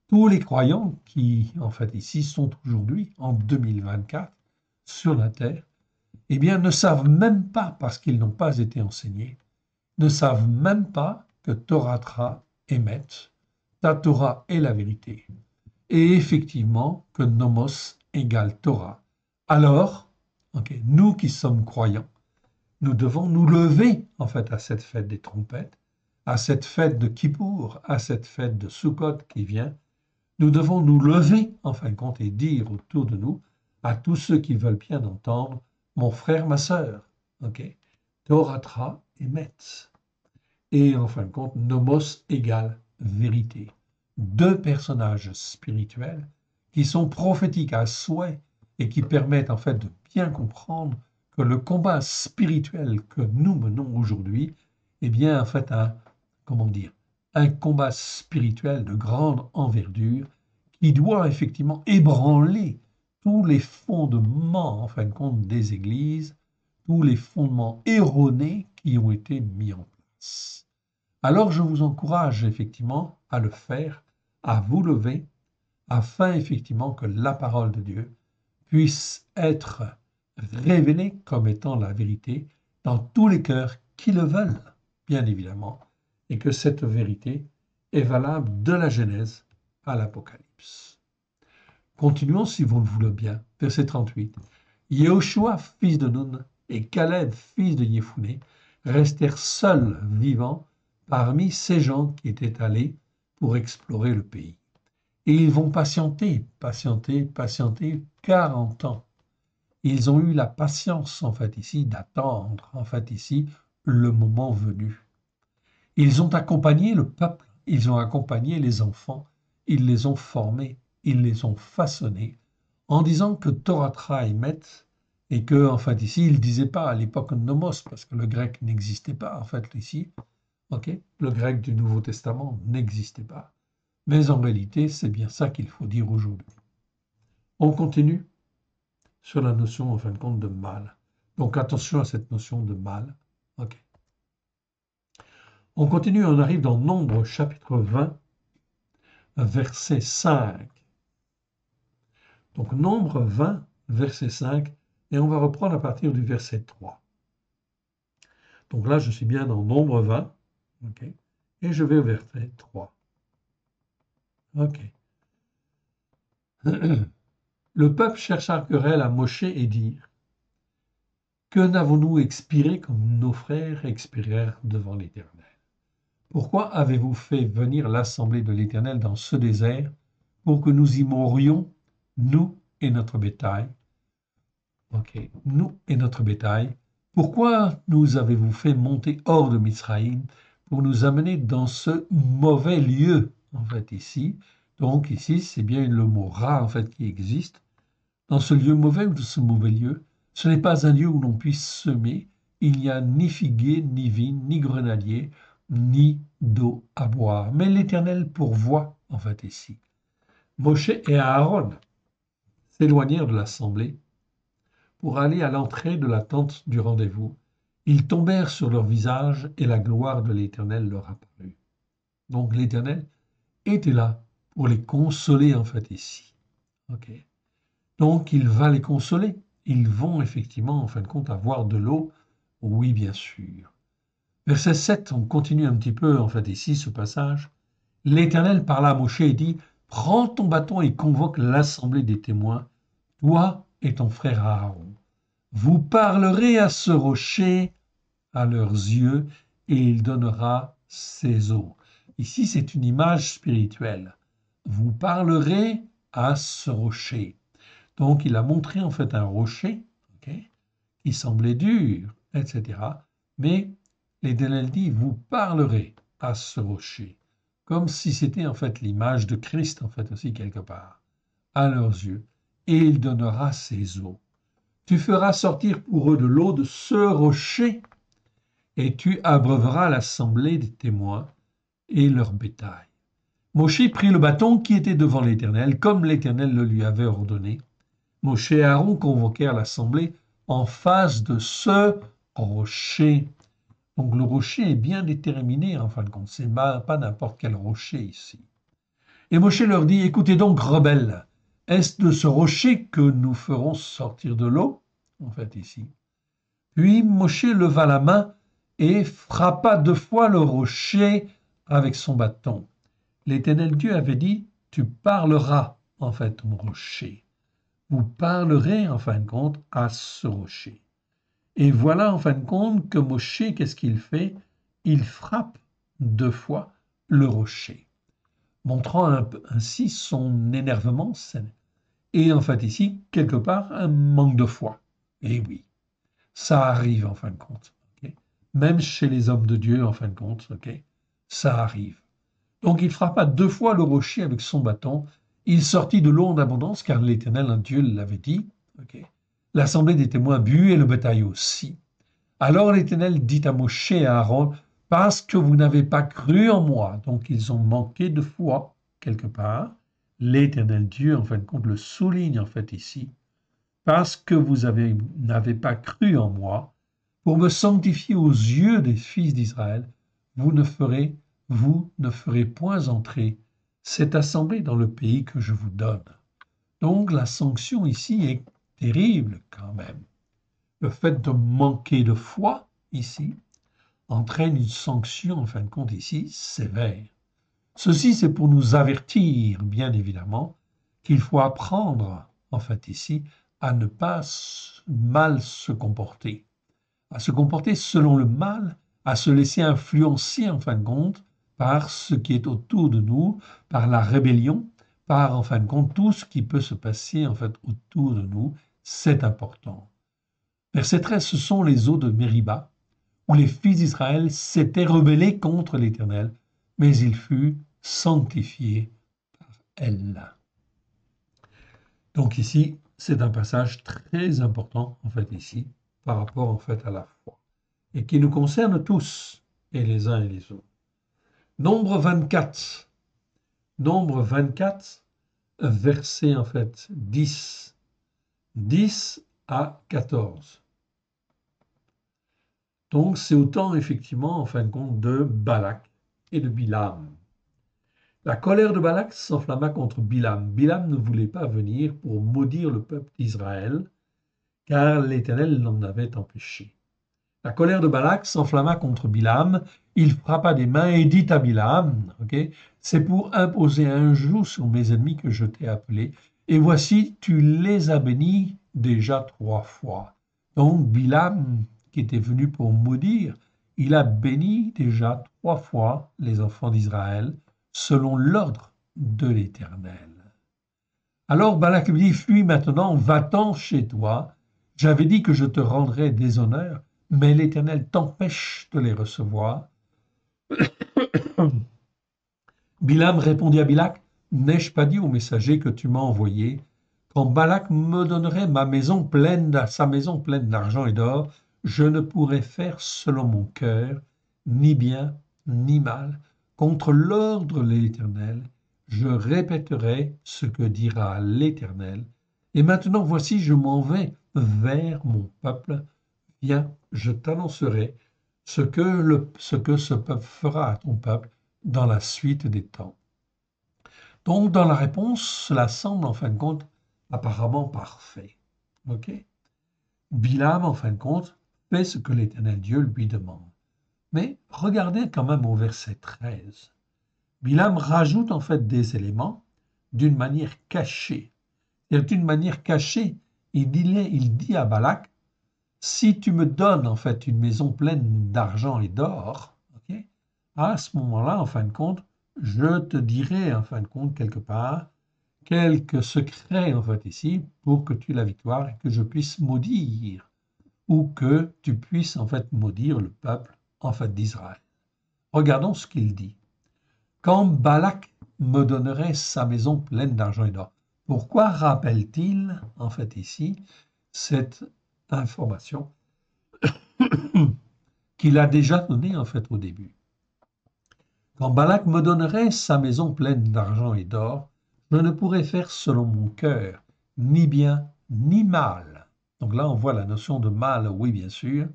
tous les croyants qui, en fait, ici sont aujourd'hui, en 2024, sur la terre, eh bien, ne savent même pas, parce qu'ils n'ont pas été enseignés, ne savent même pas que Torah émet, ta Torah est la vérité, et effectivement que Nomos égale Torah. Alors, nous qui sommes croyants, nous devons nous lever en fait à cette fête des trompettes, à cette fête de Kippour, à cette fête de Sukkot qui vient. Nous devons nous lever en fin de compte et dire autour de nous à tous ceux qui veulent bien entendre, mon frère, ma sœur, Torah émet. Et en fin de compte, nomos égale vérité. Deux personnages spirituels qui sont prophétiques à souhait et qui permettent en fait de bien comprendre que le combat spirituel que nous menons aujourd'hui est bien en fait un combat spirituel de grande envergure qui doit effectivement ébranler tous les fondements en fin de compte des églises, tous les fondements erronés qui ont été mis en place. Alors je vous encourage effectivement à le faire, à vous lever, afin effectivement que la parole de Dieu puisse être révélée comme étant la vérité dans tous les cœurs qui le veulent, bien évidemment, et que cette vérité est valable de la Genèse à l'Apocalypse. Continuons si vous le voulez bien. Verset 38. Yehoshua, fils de Nun, et Caleb, fils de Yéphoné, restèrent seuls vivants parmi ces gens qui étaient allés pour explorer le pays. Et ils vont patienter 40 ans. Ils ont eu la patience, en fait, ici, d'attendre, en fait, ici, le moment venu. Ils ont accompagné le peuple, ils ont accompagné les enfants, ils les ont formés, ils les ont façonnés, en disant que Torah émet, et que, en fait, ici, ils ne disaient pas à l'époque nomos, parce que le grec n'existait pas, en fait, ici, Ok? Le grec du Nouveau Testament n'existait pas. Mais en réalité, c'est bien ça qu'il faut dire aujourd'hui. On continue sur la notion, en fin de compte, de mal. Donc attention à cette notion de mal. Ok. On continue, on arrive dans Nombre chapitre 20, verset 5. Donc Nombre 20, verset 5, et on va reprendre à partir du verset 3. Donc là, je suis bien dans Nombre 20, ok, et je vais au verset 3. Ok. Le peuple chercha querelle à Moshe et dit, que n'avons-nous expiré comme nos frères expirèrent devant l'Éternel? Pourquoi avez-vous fait venir l'assemblée de l'Éternel dans ce désert pour que nous y mourions, nous et notre bétail? Ok, nous et notre bétail. Pourquoi nous avez-vous fait monter hors de Mizraïm pour nous amener dans ce mauvais lieu, en fait, ici? Donc, ici, c'est bien le mot rat, en fait, qui existe. Dans ce lieu mauvais ou de ce mauvais lieu, ce n'est pas un lieu où l'on puisse semer. Il n'y a ni figuier, ni vigne, ni grenadier, ni d'eau à boire. Mais l'Éternel pourvoit, en fait, ici. Moshe et Aaron s'éloignèrent de l'assemblée pour aller à l'entrée de la tente du rendez-vous. Ils tombèrent sur leur visage et la gloire de l'Éternel leur apparut. Donc l'Éternel était là pour les consoler, en fait, ici. Ok. Donc il va les consoler. Ils vont effectivement, en fin de compte, avoir de l'eau. Oui, bien sûr. Verset 7, on continue un petit peu, en fait, ici, ce passage. L'Éternel parla à Moshe et dit, prends ton bâton et convoque l'assemblée des témoins, toi et ton frère Aaron. Vous parlerez à ce rocher à leurs yeux et il donnera ses eaux. Ici, c'est une image spirituelle. Vous parlerez à ce rocher. Donc, il a montré en fait un rocher, ok, qui semblait dur, etc. Mais l'Éternel dit, vous parlerez à ce rocher, comme si c'était en fait l'image de Christ, en fait aussi quelque part, à leurs yeux, et il donnera ses eaux. Tu feras sortir pour eux de l'eau de ce rocher, et tu abreuveras l'assemblée des témoins et leur bétail. Moshe prit le bâton qui était devant l'Éternel, comme l'Éternel le lui avait ordonné. Moshe et Aaron convoquèrent l'assemblée en face de ce rocher. Donc le rocher est bien déterminé, en fin de compte. C'est pas n'importe quel rocher ici. Et Moshe leur dit, écoutez donc, rebelles, est-ce de ce rocher que nous ferons sortir de l'eau? En fait, ici. Puis Moshe leva la main et frappa 2 fois le rocher avec son bâton. L'Éternel Dieu avait dit, tu parleras, en fait, au rocher. Vous parlerez, en fin de compte, à ce rocher. Et voilà, en fin de compte, que Moshe, qu'est-ce qu'il fait? Il frappe 2 fois le rocher, montrant ainsi son énervement. Et en fait, ici, quelque part, un manque de foi. Et oui, ça arrive, en fin de compte. Okay? Même chez les hommes de Dieu, en fin de compte, okay? Ça arrive. Donc, il frappa 2 fois le rocher avec son bâton. Il sortit de l'eau en abondance, car l'Éternel, un Dieu, l'avait dit. Okay? L'assemblée des témoins but et le bétail aussi. Alors l'Éternel dit à Moshe et à Aaron, parce que vous n'avez pas cru en moi, donc ils ont manqué de foi quelque part. L'Éternel Dieu, en fin de compte, le souligne en fait ici, parce que n'avez pas cru en moi, pour me sanctifier aux yeux des fils d'Israël, vous ne ferez point entrer cette assemblée dans le pays que je vous donne. Donc la sanction ici est terrible quand même. Le fait de manquer de foi, ici, entraîne une sanction, en fin de compte, ici, sévère. Ceci, c'est pour nous avertir, bien évidemment, qu'il faut apprendre, en fait, ici, à ne pas mal se comporter, à se comporter selon le mal, à se laisser influencer, en fin de compte, par ce qui est autour de nous, par la rébellion, par, en fin de compte, tout ce qui peut se passer, en fait, autour de nous. C'est important. Verset 13, ce sont les eaux de Mériba, où les fils d'Israël s'étaient rebellés contre l'Éternel, mais il fut sanctifié par elle. Donc ici, c'est un passage très important, en fait, ici, par rapport, en fait, à la foi, et qui nous concerne tous, et les uns et les autres. Nombre 24. Nombre 24, verset en fait 10. 10 à 14. Donc c'est autant effectivement en fin de compte de Balak et de Bilam. La colère de Balak s'enflamma contre Bilam. Bilam ne voulait pas venir pour maudire le peuple d'Israël, car l'Éternel l'en avait empêché. La colère de Balak s'enflamma contre Bilam. Il frappa des mains et dit à Bilam, c'est pour imposer un joug sur mes ennemis que je t'ai appelé. Et voici, tu les as bénis déjà 3 fois. Donc Bilam, qui était venu pour maudire, il a béni déjà 3 fois les enfants d'Israël, selon l'ordre de l'Éternel. Alors Balak lui dit, fuis maintenant, va-t'en chez toi. J'avais dit que je te rendrais des honneurs, mais l'Éternel t'empêche de les recevoir. Bilam répondit à Balak, n'ai-je pas dit au messager que tu m'as envoyé, quand Balak me donnerait sa maison pleine d'argent et d'or, je ne pourrais faire selon mon cœur, ni bien, ni mal, contre l'ordre de l'Éternel. Je répéterai ce que dira l'Éternel. Et maintenant, voici, je m'en vais vers mon peuple. Viens, je t'annoncerai ce que ce peuple fera à ton peuple dans la suite des temps. Donc, dans la réponse, cela semble en fin de compte apparemment parfait. Ok? Bilam, en fin de compte, fait ce que l'Éternel Dieu lui demande. Mais regardez quand même au verset 13. Bilam rajoute en fait des éléments d'une manière cachée. Et d'une manière cachée, il dit à Balak, si tu me donnes en fait une maison pleine d'argent et d'or, à ce moment-là, en fin de compte, je te dirai en fin de compte quelque part quelques secrets en fait ici pour que tu aies la victoire et que je puisse maudire ou que tu puisses en fait maudire le peuple en fait d'Israël. Regardons ce qu'il dit. Quand Balak me donnerait sa maison pleine d'argent et d'or. Pourquoi rappelle-t-il en fait ici cette information qu'il a déjà donnée en fait au début? Quand Balak me donnerait sa maison pleine d'argent et d'or, je ne pourrais faire selon mon cœur, ni bien, ni mal. Donc là, on voit la notion de mal, oui, bien sûr,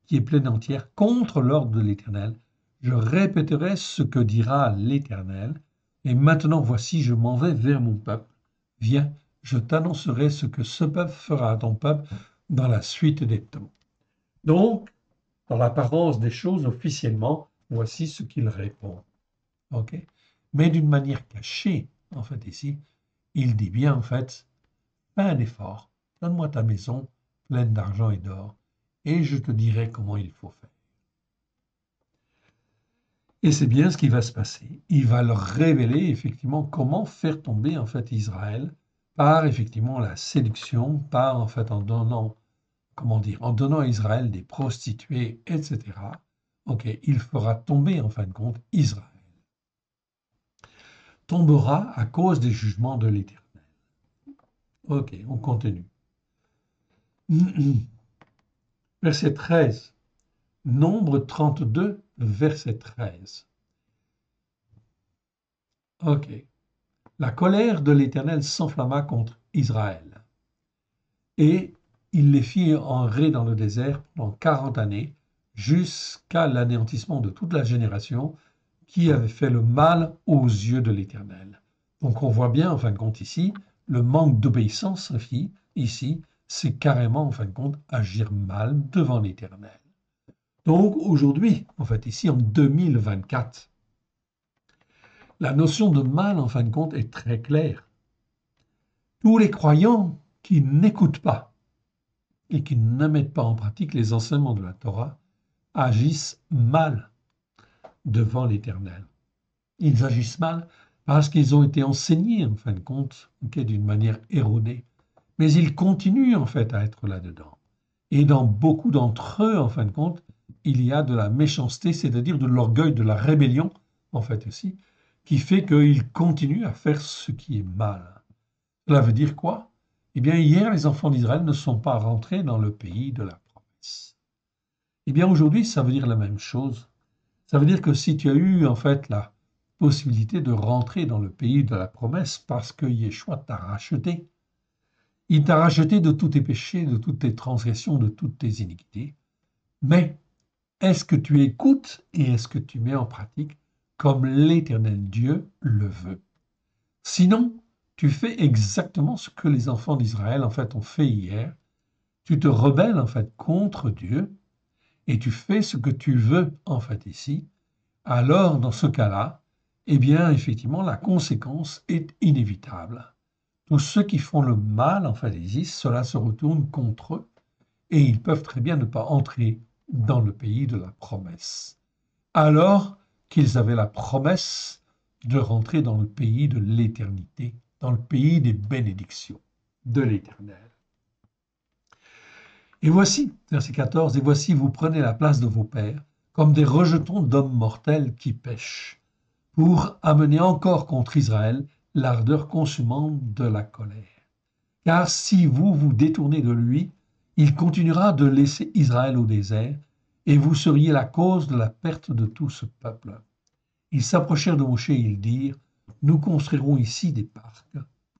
qui est pleine entière contre l'ordre de l'Éternel. Je répéterai ce que dira l'Éternel. Et maintenant, voici, je m'en vais vers mon peuple. Viens, je t'annoncerai ce que ce peuple fera à ton peuple dans la suite des temps. Donc, dans l'apparence des choses, officiellement, voici ce qu'il répond. Ok? Mais d'une manière cachée, en fait, ici, il dit bien, en fait, fais un effort, donne-moi ta maison pleine d'argent et d'or, et je te dirai comment il faut faire. Et c'est bien ce qui va se passer. Il va leur révéler effectivement comment faire tomber en fait Israël par effectivement la séduction, par en fait en donnant, en donnant à Israël des prostituées, etc. Ok, il fera tomber en fin de compte Israël. Tombera à cause des jugements de l'Éternel. Ok, on continue. Verset 13. Nombre 32, verset 13. Ok. La colère de l'Éternel s'enflamma contre Israël. Et il les fit errer dans le désert pendant 40 années, jusqu'à l'anéantissement de toute la génération qui avait fait le mal aux yeux de l'Éternel. Donc on voit bien, en fin de compte, ici, le manque d'obéissance ici, c'est carrément, en fin de compte, agir mal devant l'Éternel. Donc aujourd'hui, en fait, ici, en 2024, la notion de mal, en fin de compte, est très claire. Tous les croyants qui n'écoutent pas et qui ne mettent pas en pratique les enseignements de la Torah agissent mal devant l'Éternel. Ils agissent mal parce qu'ils ont été enseignés, en fin de compte, d'une manière erronée. Mais ils continuent, en fait, à être là-dedans. Et dans beaucoup d'entre eux, en fin de compte, il y a de la méchanceté, c'est-à-dire de l'orgueil, de la rébellion, en fait aussi, qui fait qu'ils continuent à faire ce qui est mal. Cela veut dire quoi? Eh bien, hier, les enfants d'Israël ne sont pas rentrés dans le pays de la promesse. Eh bien, aujourd'hui, ça veut dire la même chose. Ça veut dire que si tu as eu en fait la possibilité de rentrer dans le pays de la promesse parce que Yeshua t'a racheté, il t'a racheté de tous tes péchés, de toutes tes transgressions, de toutes tes iniquités. Mais est-ce que tu écoutes et est-ce que tu mets en pratique comme l'Éternel Dieu le veut? Sinon, tu fais exactement ce que les enfants d'Israël en fait ont fait hier. Tu te rebelles en fait contre Dieu et tu fais ce que tu veux en fait ici. Alors, dans ce cas-là, eh bien, effectivement, la conséquence est inévitable. Tous ceux qui font le mal en fait ici, cela se retourne contre eux et ils peuvent très bien ne pas entrer dans le pays de la promesse. Alors qu'ils avaient la promesse de rentrer dans le pays de l'éternité, dans le pays des bénédictions de l'Éternel. Et voici, verset 14, et voici, vous prenez la place de vos pères, comme des rejetons d'hommes mortels qui pêchent, pour amener encore contre Israël l'ardeur consumante de la colère. Car si vous vous détournez de lui, il continuera de laisser Israël au désert, et vous seriez la cause de la perte de tout ce peuple. Ils s'approchèrent de Moshe et ils dirent, nous construirons ici des parcs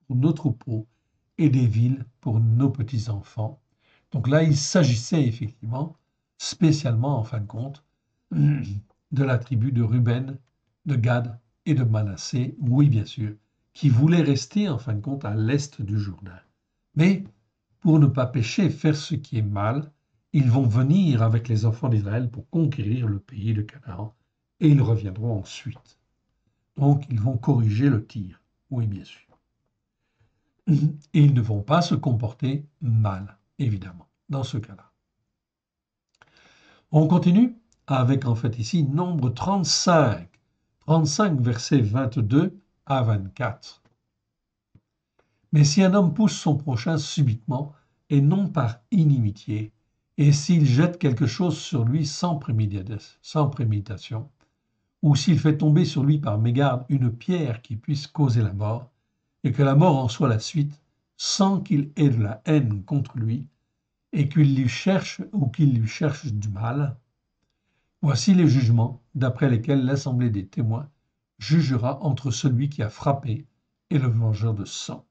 pour nos troupeaux et des villes pour nos petits-enfants. Donc là, il s'agissait effectivement, spécialement en fin de compte, de la tribu de Ruben, de Gad et de Manassé, oui bien sûr, qui voulaient rester en fin de compte à l'est du Jourdain. Mais pour ne pas pécher, faire ce qui est mal, ils vont venir avec les enfants d'Israël pour conquérir le pays de Canaan et ils reviendront ensuite. Donc ils vont corriger le tir, oui bien sûr. Et ils ne vont pas se comporter mal, évidemment, dans ce cas-là. On continue avec en fait ici nombre 35, 35 versets 22 à 24. Mais si un homme pousse son prochain subitement et non par inimitié, et s'il jette quelque chose sur lui sans préméditation, ou s'il fait tomber sur lui par mégarde une pierre qui puisse causer la mort, et que la mort en soit la suite, sans qu'il ait de la haine contre lui, et qu'il lui cherche ou qu'il lui cherche du mal, voici les jugements d'après lesquels l'assemblée des témoins jugera entre celui qui a frappé et le vengeur de sang.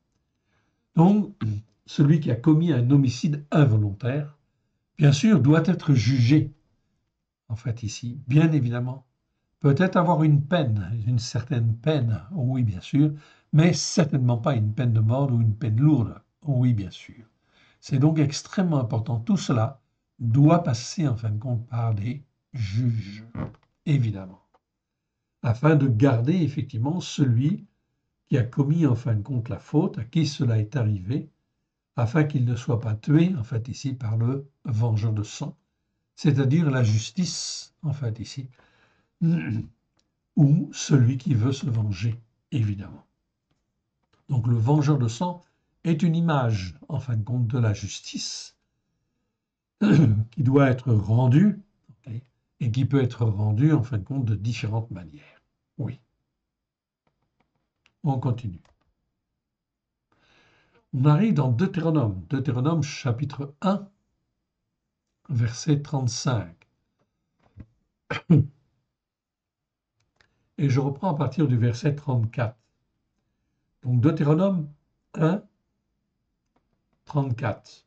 Donc, celui qui a commis un homicide involontaire, bien sûr, doit être jugé, en fait ici, bien évidemment. Peut-être avoir une peine, une certaine peine, oui bien sûr, mais certainement pas une peine de mort ou une peine lourde, oui bien sûr. C'est donc extrêmement important. Tout cela doit passer en fin de compte par des juges, évidemment, afin de garder effectivement celui qui a commis en fin de compte la faute, à qui cela est arrivé, afin qu'il ne soit pas tué, en fait ici, par le vengeur de sang, c'est-à-dire la justice, en fait ici, ou celui qui veut se venger, évidemment. Donc le vengeur de sang est une image, en fin de compte, de la justice qui doit être rendue, okay, et qui peut être rendue, en fin de compte, de différentes manières. Oui. On continue. On arrive dans Deutéronome, Deutéronome chapitre 1, verset 35. Et je reprends à partir du verset 34. Donc Deutéronome 1, 34.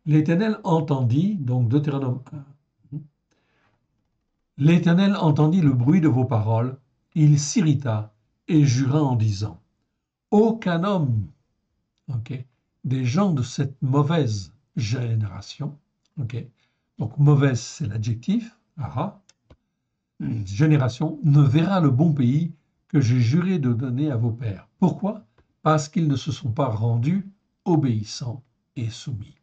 L'Éternel entendit, donc Deutéronome 1, l'Éternel entendit le bruit de vos paroles, il s'irrita et jura en disant, aucun homme, okay, des gens de cette mauvaise génération, okay, donc mauvaise c'est l'adjectif, génération, ne verra le bon pays que j'ai juré de donner à vos pères. Pourquoi? Parce qu'ils ne se sont pas rendus obéissants et soumis.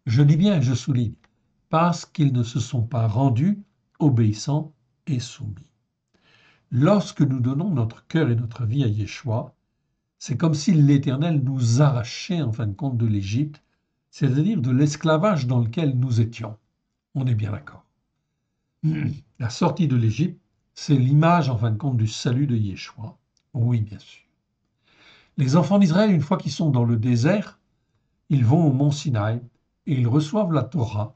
Je dis bien, je souligne, parce qu'ils ne se sont pas rendus obéissants et soumis. Lorsque nous donnons notre cœur et notre vie à Yeshua, c'est comme si l'Éternel nous arrachait en fin de compte de l'Égypte, c'est-à-dire de l'esclavage dans lequel nous étions. On est bien d'accord. La sortie de l'Égypte, c'est l'image en fin de compte du salut de Yeshua. Oui, bien sûr. Les enfants d'Israël, une fois qu'ils sont dans le désert, ils vont au mont Sinaï et ils reçoivent la Torah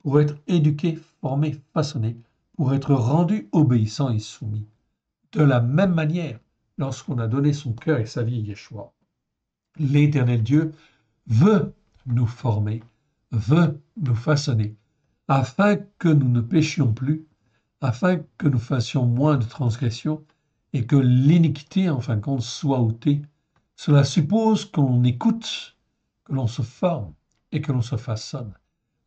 pour être éduqués, formés, façonnés, pour être rendus obéissants et soumis. De la même manière, lorsqu'on a donné son cœur et sa vie à Yeshua, l'Éternel Dieu veut nous former, veut nous façonner, afin que nous ne péchions plus, afin que nous fassions moins de transgressions et que l'iniquité, en fin de compte, soit ôtée. Cela suppose que l'on écoute, que l'on se forme et que l'on se façonne.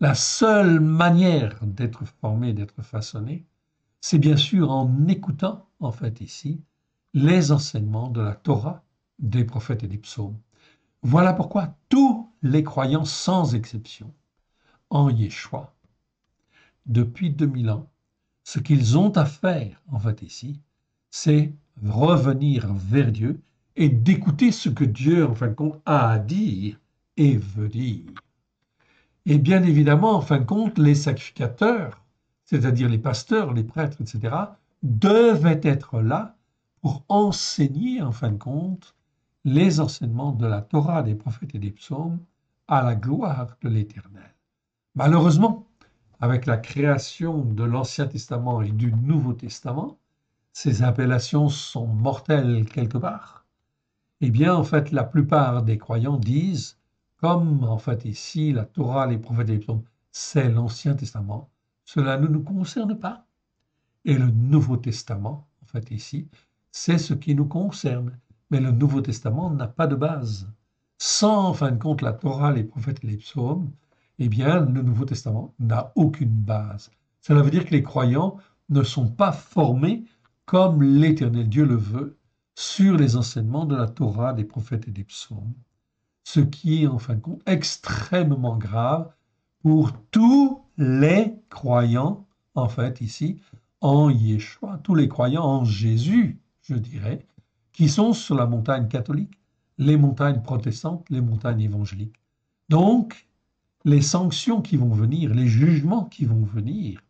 La seule manière d'être formé, d'être façonné, c'est bien sûr en écoutant, en fait ici, les enseignements de la Torah, des prophètes et des psaumes. Voilà pourquoi tous les croyants, sans exception, en Yeshua, depuis 2000 ans, ce qu'ils ont à faire, en fait ici, c'est revenir vers Dieu et d'écouter ce que Dieu, en fin de compte, a à dire et veut dire. Et bien évidemment, en fin de compte, les sacrificateurs, c'est-à-dire les pasteurs, les prêtres, etc., devaient être là pour enseigner, en fin de compte, les enseignements de la Torah, des prophètes et des psaumes à la gloire de l'Éternel. Malheureusement, avec la création de l'Ancien Testament et du Nouveau Testament, ces appellations sont mortelles quelque part. Eh bien, en fait, la plupart des croyants disent, comme en fait ici, la Torah, les prophètes et les psaumes, c'est l'Ancien Testament, cela ne nous concerne pas. Et le Nouveau Testament, en fait ici, c'est ce qui nous concerne. Mais le Nouveau Testament n'a pas de base. Sans, en fin de compte, la Torah, les prophètes et les psaumes, eh bien, le Nouveau Testament n'a aucune base. Cela veut dire que les croyants ne sont pas formés comme l'Éternel Dieu le veut sur les enseignements de la Torah, des prophètes et des psaumes. Ce qui est, en fin de compte, extrêmement grave pour tous les croyants, en fait, ici, en Yeshua, tous les croyants en Jésus, je dirais, qui sont sur la montagne catholique, les montagnes protestantes, les montagnes évangéliques. Donc, les sanctions qui vont venir, les jugements qui vont venir,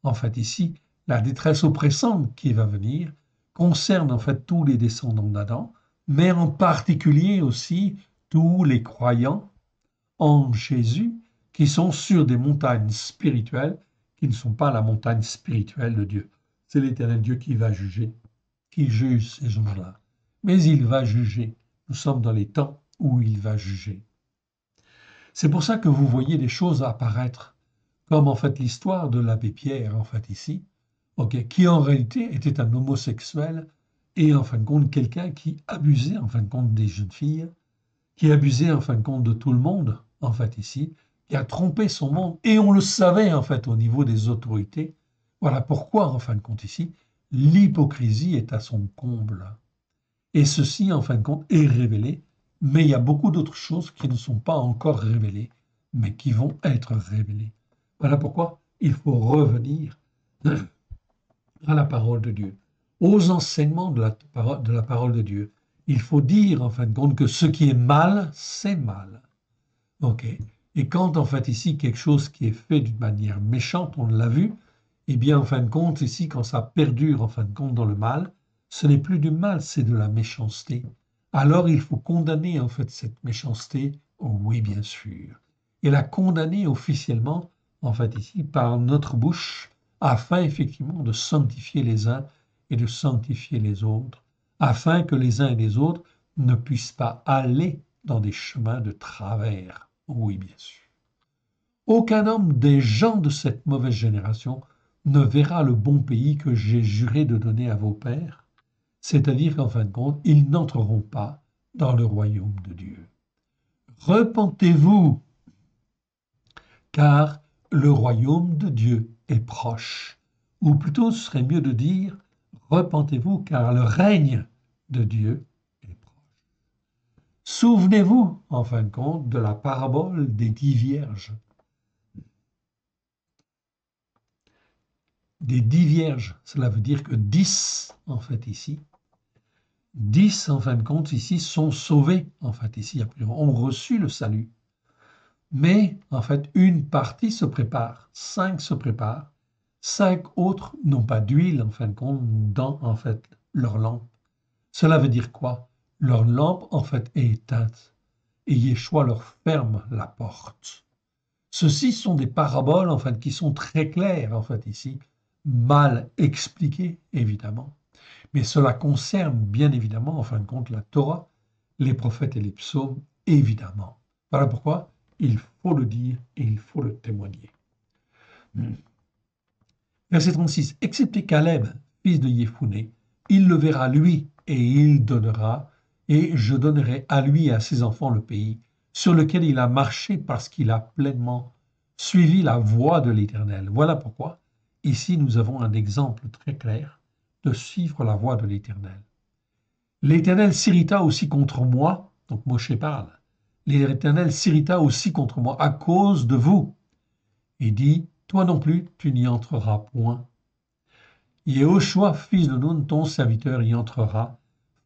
en fait ici, la détresse oppressante qui va venir, concerne en fait tous les descendants d'Adam, mais en particulier aussi tous les croyants en Jésus qui sont sur des montagnes spirituelles qui ne sont pas la montagne spirituelle de Dieu. C'est l'Éternel Dieu qui va juger, qui juge ces gens-là. Mais il va juger. Nous sommes dans les temps où il va juger. C'est pour ça que vous voyez des choses apparaître, comme en fait l'histoire de l'abbé Pierre, en fait ici, qui en réalité était un homosexuel et en fin de compte quelqu'un qui abusait en fin de compte des jeunes filles, qui abusait en fin de compte de tout le monde, en fait ici, qui a trompé son monde, et on le savait en fait au niveau des autorités. Voilà pourquoi, en fin de compte ici, l'hypocrisie est à son comble. Et ceci, en fin de compte, est révélé, mais il y a beaucoup d'autres choses qui ne sont pas encore révélées, mais qui vont être révélées. Voilà pourquoi il faut revenir à la parole de Dieu, aux enseignements de la parole de Dieu. Il faut dire, en fin de compte, que ce qui est mal, c'est mal. OK. Et quand, en fait, ici, quelque chose qui est fait d'une manière méchante, on l'a vu, eh bien, en fin de compte, ici, quand ça perdure, en fin de compte, dans le mal, ce n'est plus du mal, c'est de la méchanceté. Alors, il faut condamner, en fait, cette méchanceté, oh, oui, bien sûr, et la condamner officiellement, en fait, ici, par notre bouche, afin, effectivement, de sanctifier les uns et de sanctifier les autres, afin que les uns et les autres ne puissent pas aller dans des chemins de travers. Oui, bien sûr. Aucun homme des gens de cette mauvaise génération ne verra le bon pays que j'ai juré de donner à vos pères, c'est-à-dire qu'en fin de compte, ils n'entreront pas dans le royaume de Dieu. Repentez-vous, car le royaume de Dieu est proche. Ou plutôt, ce serait mieux de dire, repentez-vous, car le règne de Dieu est proche. Souvenez-vous, en fin de compte, de la parabole des 10 vierges. Des 10 vierges, cela veut dire que 10, en fait, ici, 10, en fin de compte, ici, sont sauvés, en fait, ici, ont reçu le salut. Mais, en fait, une partie se prépare, 5 se préparent, 5 autres n'ont pas d'huile, en fin de compte, dans, en fait, leur lampe. Cela veut dire quoi? Leur lampe, en fait, est éteinte, et Yeshua leur ferme la porte. Ceux-ci sont des paraboles, en fait, qui sont très claires, en fait, ici, mal expliquées, évidemment. Mais cela concerne, bien évidemment, en fin de compte, la Torah, les prophètes et les psaumes, évidemment. Voilà pourquoi il faut le dire et il faut le témoigner. Verset 36. Excepté Caleb, fils de Yéphoné, il le verra lui, et il donnera, et je donnerai à lui et à ses enfants le pays sur lequel il a marché parce qu'il a pleinement suivi la voie de l'Éternel. Voilà pourquoi, ici, nous avons un exemple très clair de suivre la voie de l'Éternel. L'Éternel s'irrita aussi contre moi, donc Moshe parle, l'Éternel s'irrita aussi contre moi à cause de vous, et dit, toi non plus, tu n'y entreras point. Yehoshua, fils de Nun, ton serviteur, y entrera.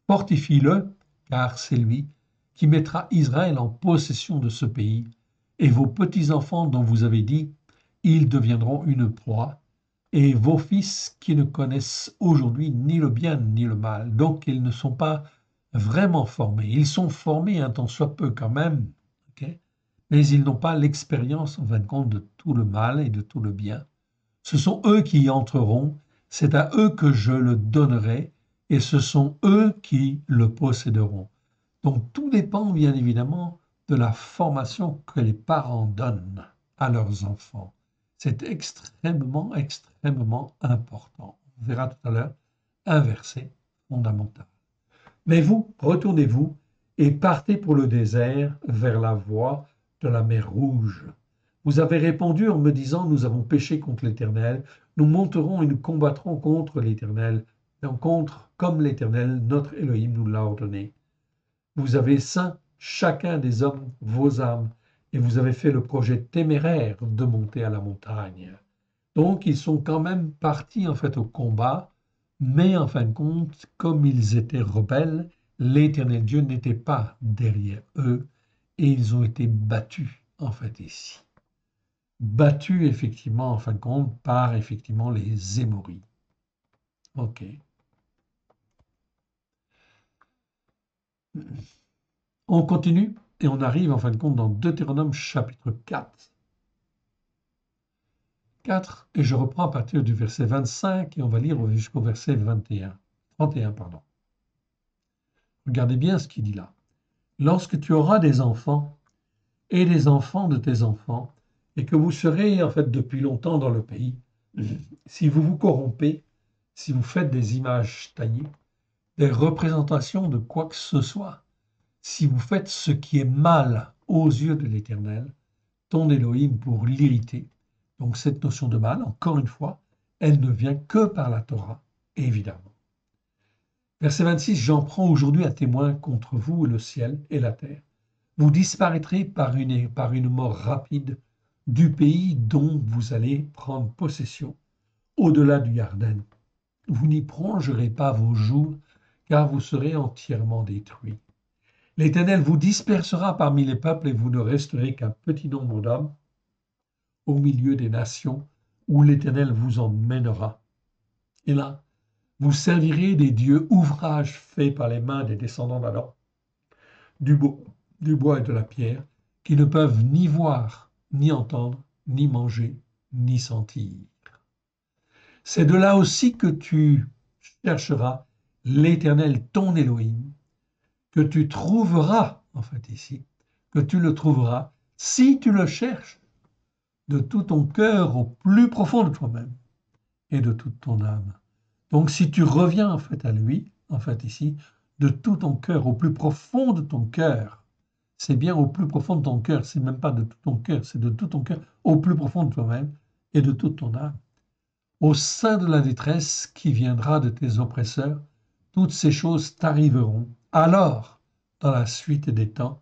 Fortifie-le, car c'est lui qui mettra Israël en possession de ce pays. Et vos petits-enfants dont vous avez dit, ils deviendront une proie. Et vos fils qui ne connaissent aujourd'hui ni le bien ni le mal. Donc ils ne sont pas vraiment formés. Ils sont formés un tant soit peu quand même, ok, mais ils n'ont pas l'expérience en fin de compte de tout le mal et de tout le bien. Ce sont eux qui y entreront, c'est à eux que je le donnerai, et ce sont eux qui le posséderont. Donc tout dépend bien évidemment de la formation que les parents donnent à leurs enfants. C'est extrêmement, extrêmement important. On verra tout à l'heure un verset fondamental. Mais vous, retournez-vous et partez pour le désert vers la voie de la mer Rouge. Vous avez répondu en me disant, nous avons péché contre l'Éternel, nous monterons et nous combattrons contre l'Éternel, contre comme l'Éternel, notre Élohim, nous l'a ordonné. Vous avez ceint chacun des hommes vos âmes, et vous avez fait le projet téméraire de monter à la montagne. Donc ils sont quand même partis en fait au combat, mais en fin de compte, comme ils étaient rebelles, l'Éternel Dieu n'était pas derrière eux, et ils ont été battus en fait ici. Battus effectivement en fin de compte par effectivement les Émoris. Ok. On continue et on arrive en fin de compte dans Deutéronome chapitre 4. 4, et je reprends à partir du verset 25 et on va lire jusqu'au verset 31, pardon. Regardez bien ce qu'il dit là. Lorsque tu auras des enfants et des enfants de tes enfants, et que vous serez en fait depuis longtemps dans le pays, si vous vous corrompez, si vous faites des images taillées, des représentations de quoi que ce soit, si vous faites ce qui est mal aux yeux de l'Éternel, ton Élohim pour l'irriter. Donc cette notion de mal, encore une fois, elle ne vient que par la Torah, évidemment. Verset 26, j'en prends aujourd'hui à témoin contre vous le ciel et la terre. Vous disparaîtrez par une mort rapide du pays dont vous allez prendre possession, au-delà du Yarden. Vous n'y prolongerez pas vos jours, car vous serez entièrement détruits. L'Éternel vous dispersera parmi les peuples et vous ne resterez qu'un petit nombre d'hommes au milieu des nations où l'Éternel vous emmènera. Et là, vous servirez des dieux ouvrages faits par les mains des descendants d'Adam, du bois et de la pierre, qui ne peuvent ni voir, ni entendre, ni manger, ni sentir. C'est de là aussi que tu chercheras l'Éternel, ton Élohim, que tu trouveras, en fait ici, que tu le trouveras si tu le cherches de tout ton cœur au plus profond de toi-même et de toute ton âme. Donc si tu reviens en fait à lui, en fait ici, de tout ton cœur, au plus profond de ton cœur, c'est bien au plus profond de ton cœur, c'est même pas de tout ton cœur, c'est de tout ton cœur, au plus profond de toi-même et de toute ton âme. Au sein de la détresse qui viendra de tes oppresseurs, toutes ces choses t'arriveront. Alors, dans la suite des temps,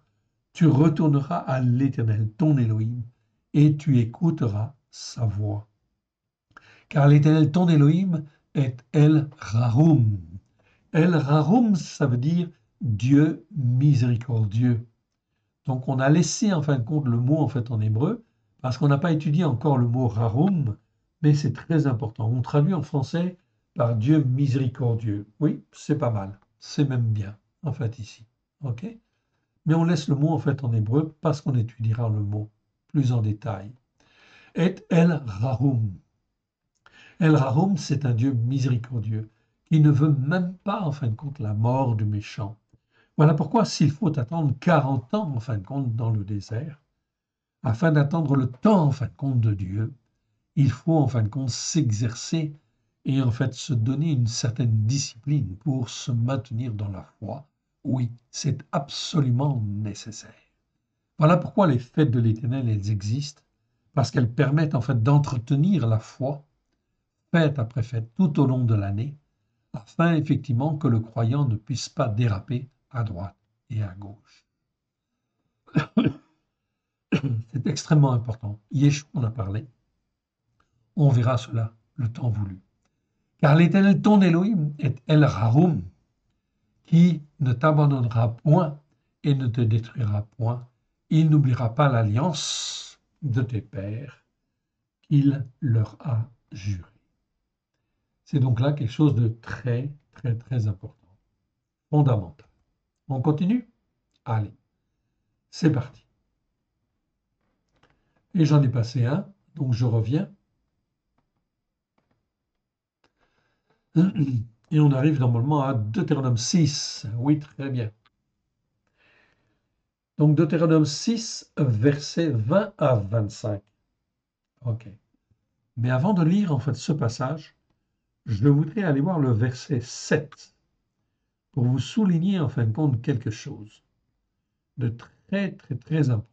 tu retourneras à l'Éternel, ton Élohim, et tu écouteras sa voix. Car l'Éternel, ton Élohim, est El Raroum. El Raroum, ça veut dire Dieu miséricordieux. Donc on a laissé en fin de compte le mot en fait en hébreu, parce qu'on n'a pas étudié encore le mot Raroum, mais c'est très important. On traduit en français par Dieu miséricordieux. Oui, c'est pas mal. C'est même bien, en fait, ici. OK? Mais on laisse le mot en fait en hébreu parce qu'on étudiera le mot. plus en détail. Et El Rahum. El Rahum, c'est un Dieu miséricordieux qui ne veut même pas, en fin de compte, la mort du méchant. Voilà pourquoi, s'il faut attendre 40 ans, en fin de compte, dans le désert, afin d'attendre le temps, en fin de compte, de Dieu, il faut, en fin de compte, s'exercer et, en fait, se donner une certaine discipline pour se maintenir dans la foi. Oui, c'est absolument nécessaire. Voilà pourquoi les fêtes de l'Éternel, elles existent, parce qu'elles permettent, en fait, d'entretenir la foi, fête après fête, tout au long de l'année, afin, effectivement, que le croyant ne puisse pas déraper à droite et à gauche. C'est extrêmement important. Yeshua en a parlé. On verra cela le temps voulu. Car l'Éternel, ton Elohim, est El Rahum, qui ne t'abandonnera point et ne te détruira point. Il n'oubliera pas l'alliance de tes pères qu'il leur a juré. C'est donc là quelque chose de très, très, très important, fondamental. On continue? Allez, c'est parti. Et j'en ai passé un, donc je reviens. Et on arrive normalement à Deutéronome 6. Oui, très bien. Donc Deutéronome 6, versets 20 à 25. OK. Mais avant de lire en fait ce passage, je voudrais aller voir le verset 7 pour vous souligner en fin de compte quelque chose de très, très, très important.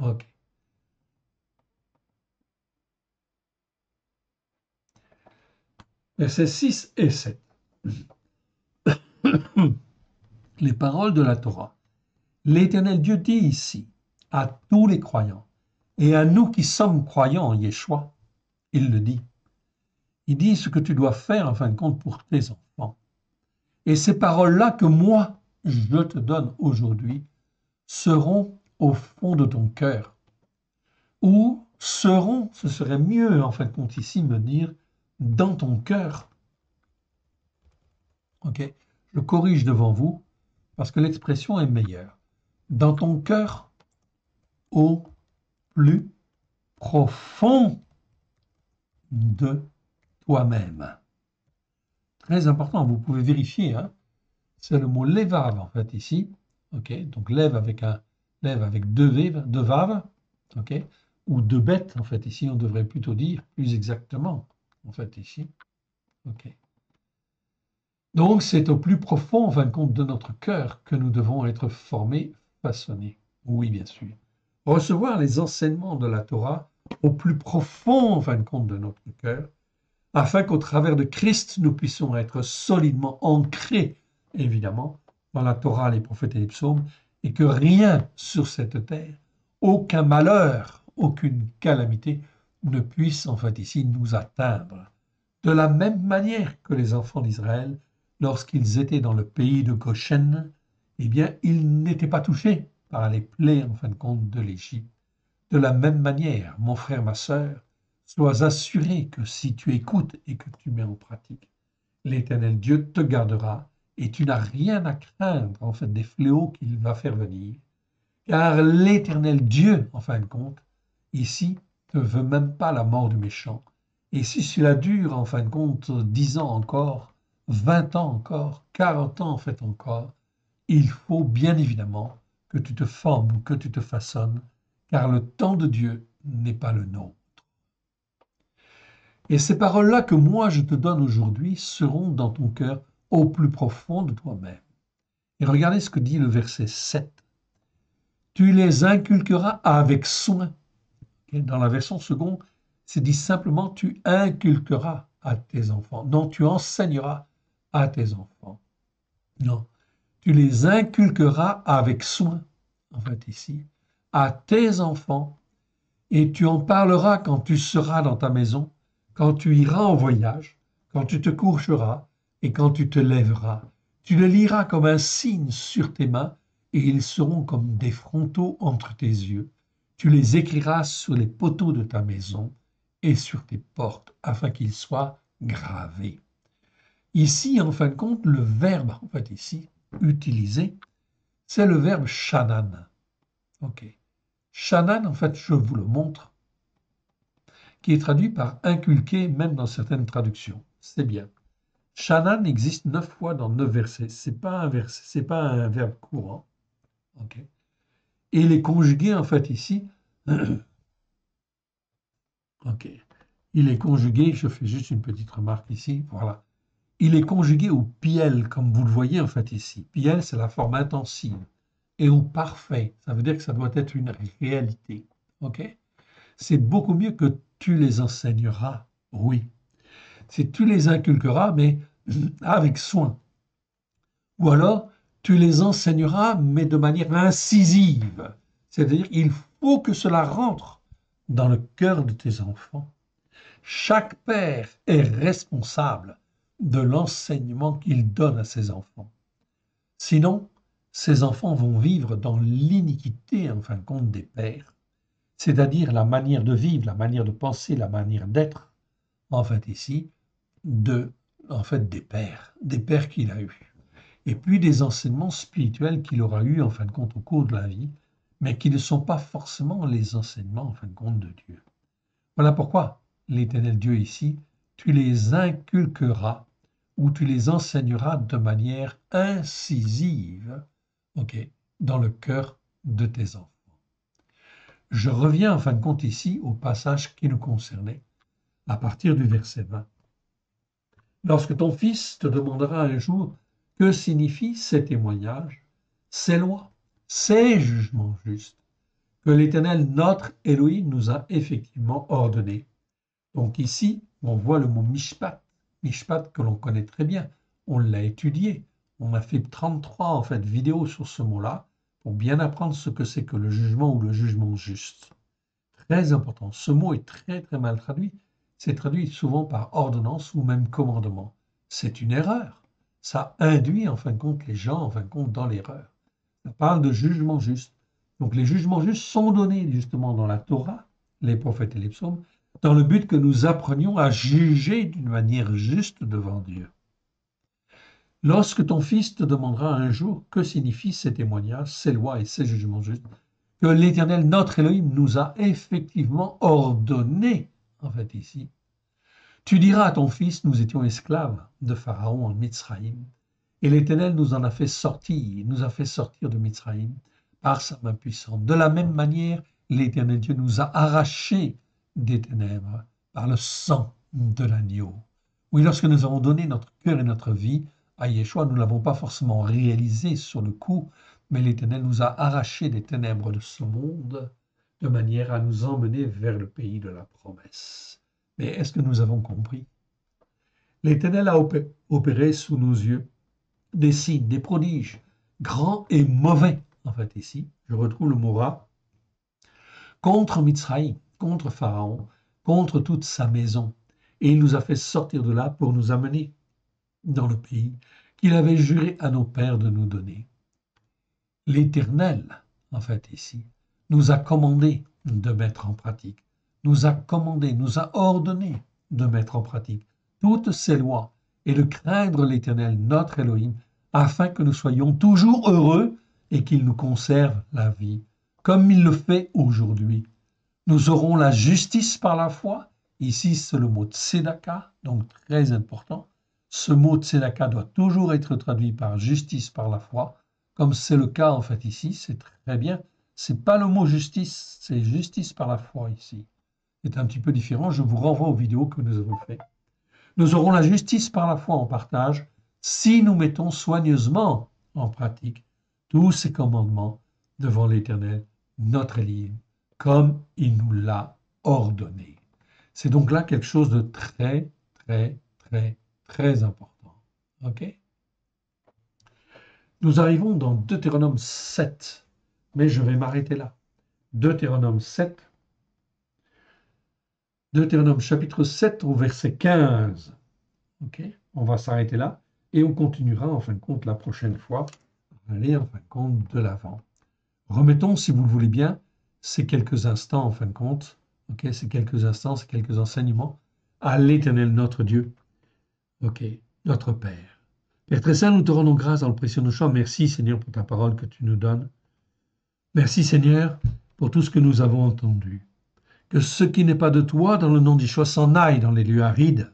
OK. Versets 6 et 7. Les paroles de la Torah. L'Éternel Dieu dit ici à tous les croyants et à nous qui sommes croyants en Yeshua, il le dit. Il dit ce que tu dois faire en fin de compte pour tes enfants. Et ces paroles-là que moi, je te donne aujourd'hui, seront au fond de ton cœur. Ou seront, ce serait mieux en fin de compte ici me dire, dans ton cœur. Ok, je corrige devant vous parce que l'expression est meilleure. Dans ton cœur, au plus profond de toi-même. Très important, vous pouvez vérifier, hein? C'est le mot levav en fait ici. Ok, donc lève avec deux vaves, ok, ou deux bêtes en fait ici. On devrait plutôt dire plus exactement en fait ici. Ok. Donc c'est au plus profond en fin de compte de notre cœur que nous devons être formés, façonnés. Oui, bien sûr. Recevoir les enseignements de la Torah au plus profond en fin de compte de notre cœur, afin qu'au travers de Christ nous puissions être solidement ancrés, évidemment, dans la Torah, les prophètes et les psaumes, et que rien sur cette terre, aucun malheur, aucune calamité ne puisse en fait ici nous atteindre. De la même manière que les enfants d'Israël, lorsqu'ils étaient dans le pays de Goshen, eh bien, ils n'étaient pas touchés par les plaies, en fin de compte, de l'Égypte. De la même manière, mon frère, ma sœur, sois assuré que si tu écoutes et que tu mets en pratique, l'Éternel Dieu te gardera et tu n'as rien à craindre en fait des fléaux qu'il va faire venir, car l'Éternel Dieu, en fin de compte, ici, ne veut même pas la mort du méchant. Et si cela dure, en fin de compte, 10 ans encore, 20 ans encore, 40 ans en fait encore, il faut bien évidemment que tu te formes, que tu te façonnes, car le temps de Dieu n'est pas le nôtre. Et ces paroles-là que moi je te donne aujourd'hui seront dans ton cœur au plus profond de toi-même. Et regardez ce que dit le verset 7. Tu les inculqueras avec soin. Dans la version seconde, c'est dit simplement tu inculqueras à tes enfants. Non, tu enseigneras à tes enfants. Non, tu les inculqueras avec soin, en fait ici, à tes enfants, et tu en parleras quand tu seras dans ta maison, quand tu iras en voyage, quand tu te coucheras et quand tu te lèveras. Tu les liras comme un signe sur tes mains, et ils seront comme des frontaux entre tes yeux. Tu les écriras sur les poteaux de ta maison et sur tes portes, afin qu'ils soient gravés. Ici, en fin de compte, le verbe, en fait, ici, utilisé, c'est le verbe shanan. Ok. Shannan, en fait, je vous le montre, qui est traduit par inculquer, même dans certaines traductions. C'est bien. Shannan existe 9 fois dans 9 versets. C'est pas un verset, c'est pas un verbe courant. Ok. Et il est conjugué, en fait, ici. Ok. Il est conjugué, je fais juste une petite remarque ici, voilà. Il est conjugué au piel, comme vous le voyez en fait ici. Piel, c'est la forme intensive. Et au parfait, ça veut dire que ça doit être une réalité. Ok? C'est beaucoup mieux que tu les enseigneras, oui. C'est tu les inculqueras, mais avec soin. Ou alors, tu les enseigneras, mais de manière incisive. C'est-à-dire, il faut que cela rentre dans le cœur de tes enfants. Chaque père est responsable de l'enseignement qu'il donne à ses enfants. Sinon, ces enfants vont vivre dans l'iniquité, en fin de compte, des pères, c'est-à-dire la manière de vivre, la manière de penser, la manière d'être, en fait, ici, de, en fait, des pères qu'il a eus. Et puis des enseignements spirituels qu'il aura eus, en fin de compte, au cours de la vie, mais qui ne sont pas forcément les enseignements, en fin de compte, de Dieu. Voilà pourquoi l'Éternel Dieu ici, tu les inculqueras ou tu les enseigneras de manière incisive, ok, dans le cœur de tes enfants. Je reviens en fin de compte ici au passage qui nous concernait, à partir du verset 20. Lorsque ton fils te demandera un jour que signifient ces témoignages, ces lois, ces jugements justes, que l'Éternel notre Élohim nous a effectivement ordonnés. Donc ici, on voit le mot mishpat, mishpat que l'on connaît très bien. On l'a étudié. On a fait 33 en fait vidéos sur ce mot-là pour bien apprendre ce que c'est que le jugement ou le jugement juste. Très important. Ce mot est très très mal traduit. C'est traduit souvent par ordonnance ou même commandement. C'est une erreur. Ça induit en fin de compte les gens en fin de compte dans l'erreur. Ça parle de jugement juste. Donc les jugements justes sont donnés justement dans la Torah, les prophètes et les psaumes, dans le but que nous apprenions à juger d'une manière juste devant Dieu. Lorsque ton fils te demandera un jour que signifient ces témoignages, ces lois et ces jugements justes, que l'Éternel, notre Elohim, nous a effectivement ordonnés, en fait ici, tu diras à ton fils, nous étions esclaves de Pharaon en Mitzraïm, et l'Éternel nous en a fait sortir, nous a fait sortir de Mitzraïm par sa main puissante. De la même manière, l'Éternel Dieu nous a arrachés des ténèbres par le sang de l'agneau. Oui, lorsque nous avons donné notre cœur et notre vie à Yeshua, nous ne l'avons pas forcément réalisé sur le coup, mais l'Éternel nous a arrachés des ténèbres de ce monde de manière à nous emmener vers le pays de la promesse. Mais est-ce que nous avons compris? L'Éternel a opéré sous nos yeux des signes, des prodiges, grands et mauvais, en fait ici, je retrouve le mot ra, contre Mitzraïm, contre Pharaon, contre toute sa maison. Et il nous a fait sortir de là pour nous amener dans le pays qu'il avait juré à nos pères de nous donner. L'Éternel, en fait ici, nous a commandé de mettre en pratique, nous a commandé, nous a ordonné de mettre en pratique toutes ces lois et de craindre l'Éternel, notre Elohim, afin que nous soyons toujours heureux et qu'il nous conserve la vie, comme il le fait aujourd'hui. Nous aurons la justice par la foi. Ici, c'est le mot tzedaka, donc très important. Ce mot tzedaka doit toujours être traduit par justice par la foi, comme c'est le cas en fait ici, c'est très bien. C'est pas le mot justice, c'est justice par la foi ici. C'est un petit peu différent. Je vous renvoie aux vidéos que nous avons faites. Nous aurons la justice par la foi en partage si nous mettons soigneusement en pratique tous ces commandements devant l'Éternel, notre Élie, comme il nous l'a ordonné. C'est donc là quelque chose de très, très, très, très important. OK? Nous arrivons dans Deutéronome 7, mais je vais m'arrêter là. Deutéronome 7, Deutéronome chapitre 7 au verset 15. OK? On va s'arrêter là et on continuera en fin de compte la prochaine fois à aller en fin de compte de l'avant. Remettons, si vous le voulez bien, ces quelques instants en fin de compte, OK? Ces quelques instants, ces quelques enseignements à l'Éternel notre Dieu, OK? Notre Père. Père très saint, nous te rendons grâce dans le précieux de nos chants. Merci Seigneur pour ta parole que tu nous donnes. Merci Seigneur pour tout ce que nous avons entendu. Que ce qui n'est pas de toi, dans le nom d'Yeshua, s'en aille dans les lieux arides.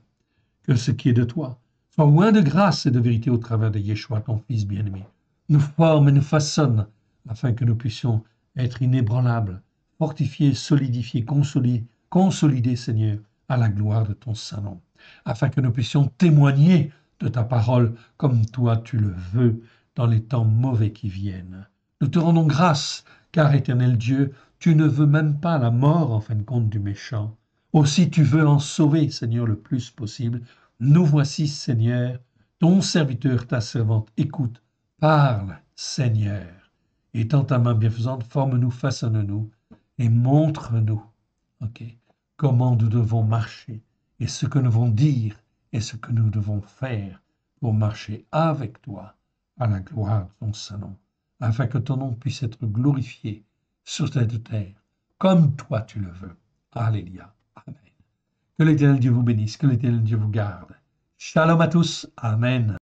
Que ce qui est de toi soit loin de grâce et de vérité au travers de Yeshua, ton Fils bien-aimé. Nous forme et nous façonne afin que nous puissions être inébranlables, fortifiés, solidifiés, consolidés, Seigneur, à la gloire de ton Saint-Nom, afin que nous puissions témoigner de ta parole comme toi tu le veux dans les temps mauvais qui viennent. Nous te rendons grâce, car, éternel Dieu, tu ne veux même pas la mort, en fin de compte, du méchant. Aussi tu veux en sauver, Seigneur, le plus possible. Nous voici, Seigneur, ton serviteur, ta servante. Écoute, parle, Seigneur. Étends ta main bienfaisante, forme-nous, façonne-nous et montre-nous, ok, comment nous devons marcher et ce que nous devons dire et ce que nous devons faire pour marcher avec toi à la gloire de ton Saint-Nom, afin que ton nom puisse être glorifié sur cette terre, comme toi tu le veux. Alléluia. Amen. Que l'Éternel Dieu vous bénisse, que l'Éternel Dieu vous garde. Shalom à tous. Amen.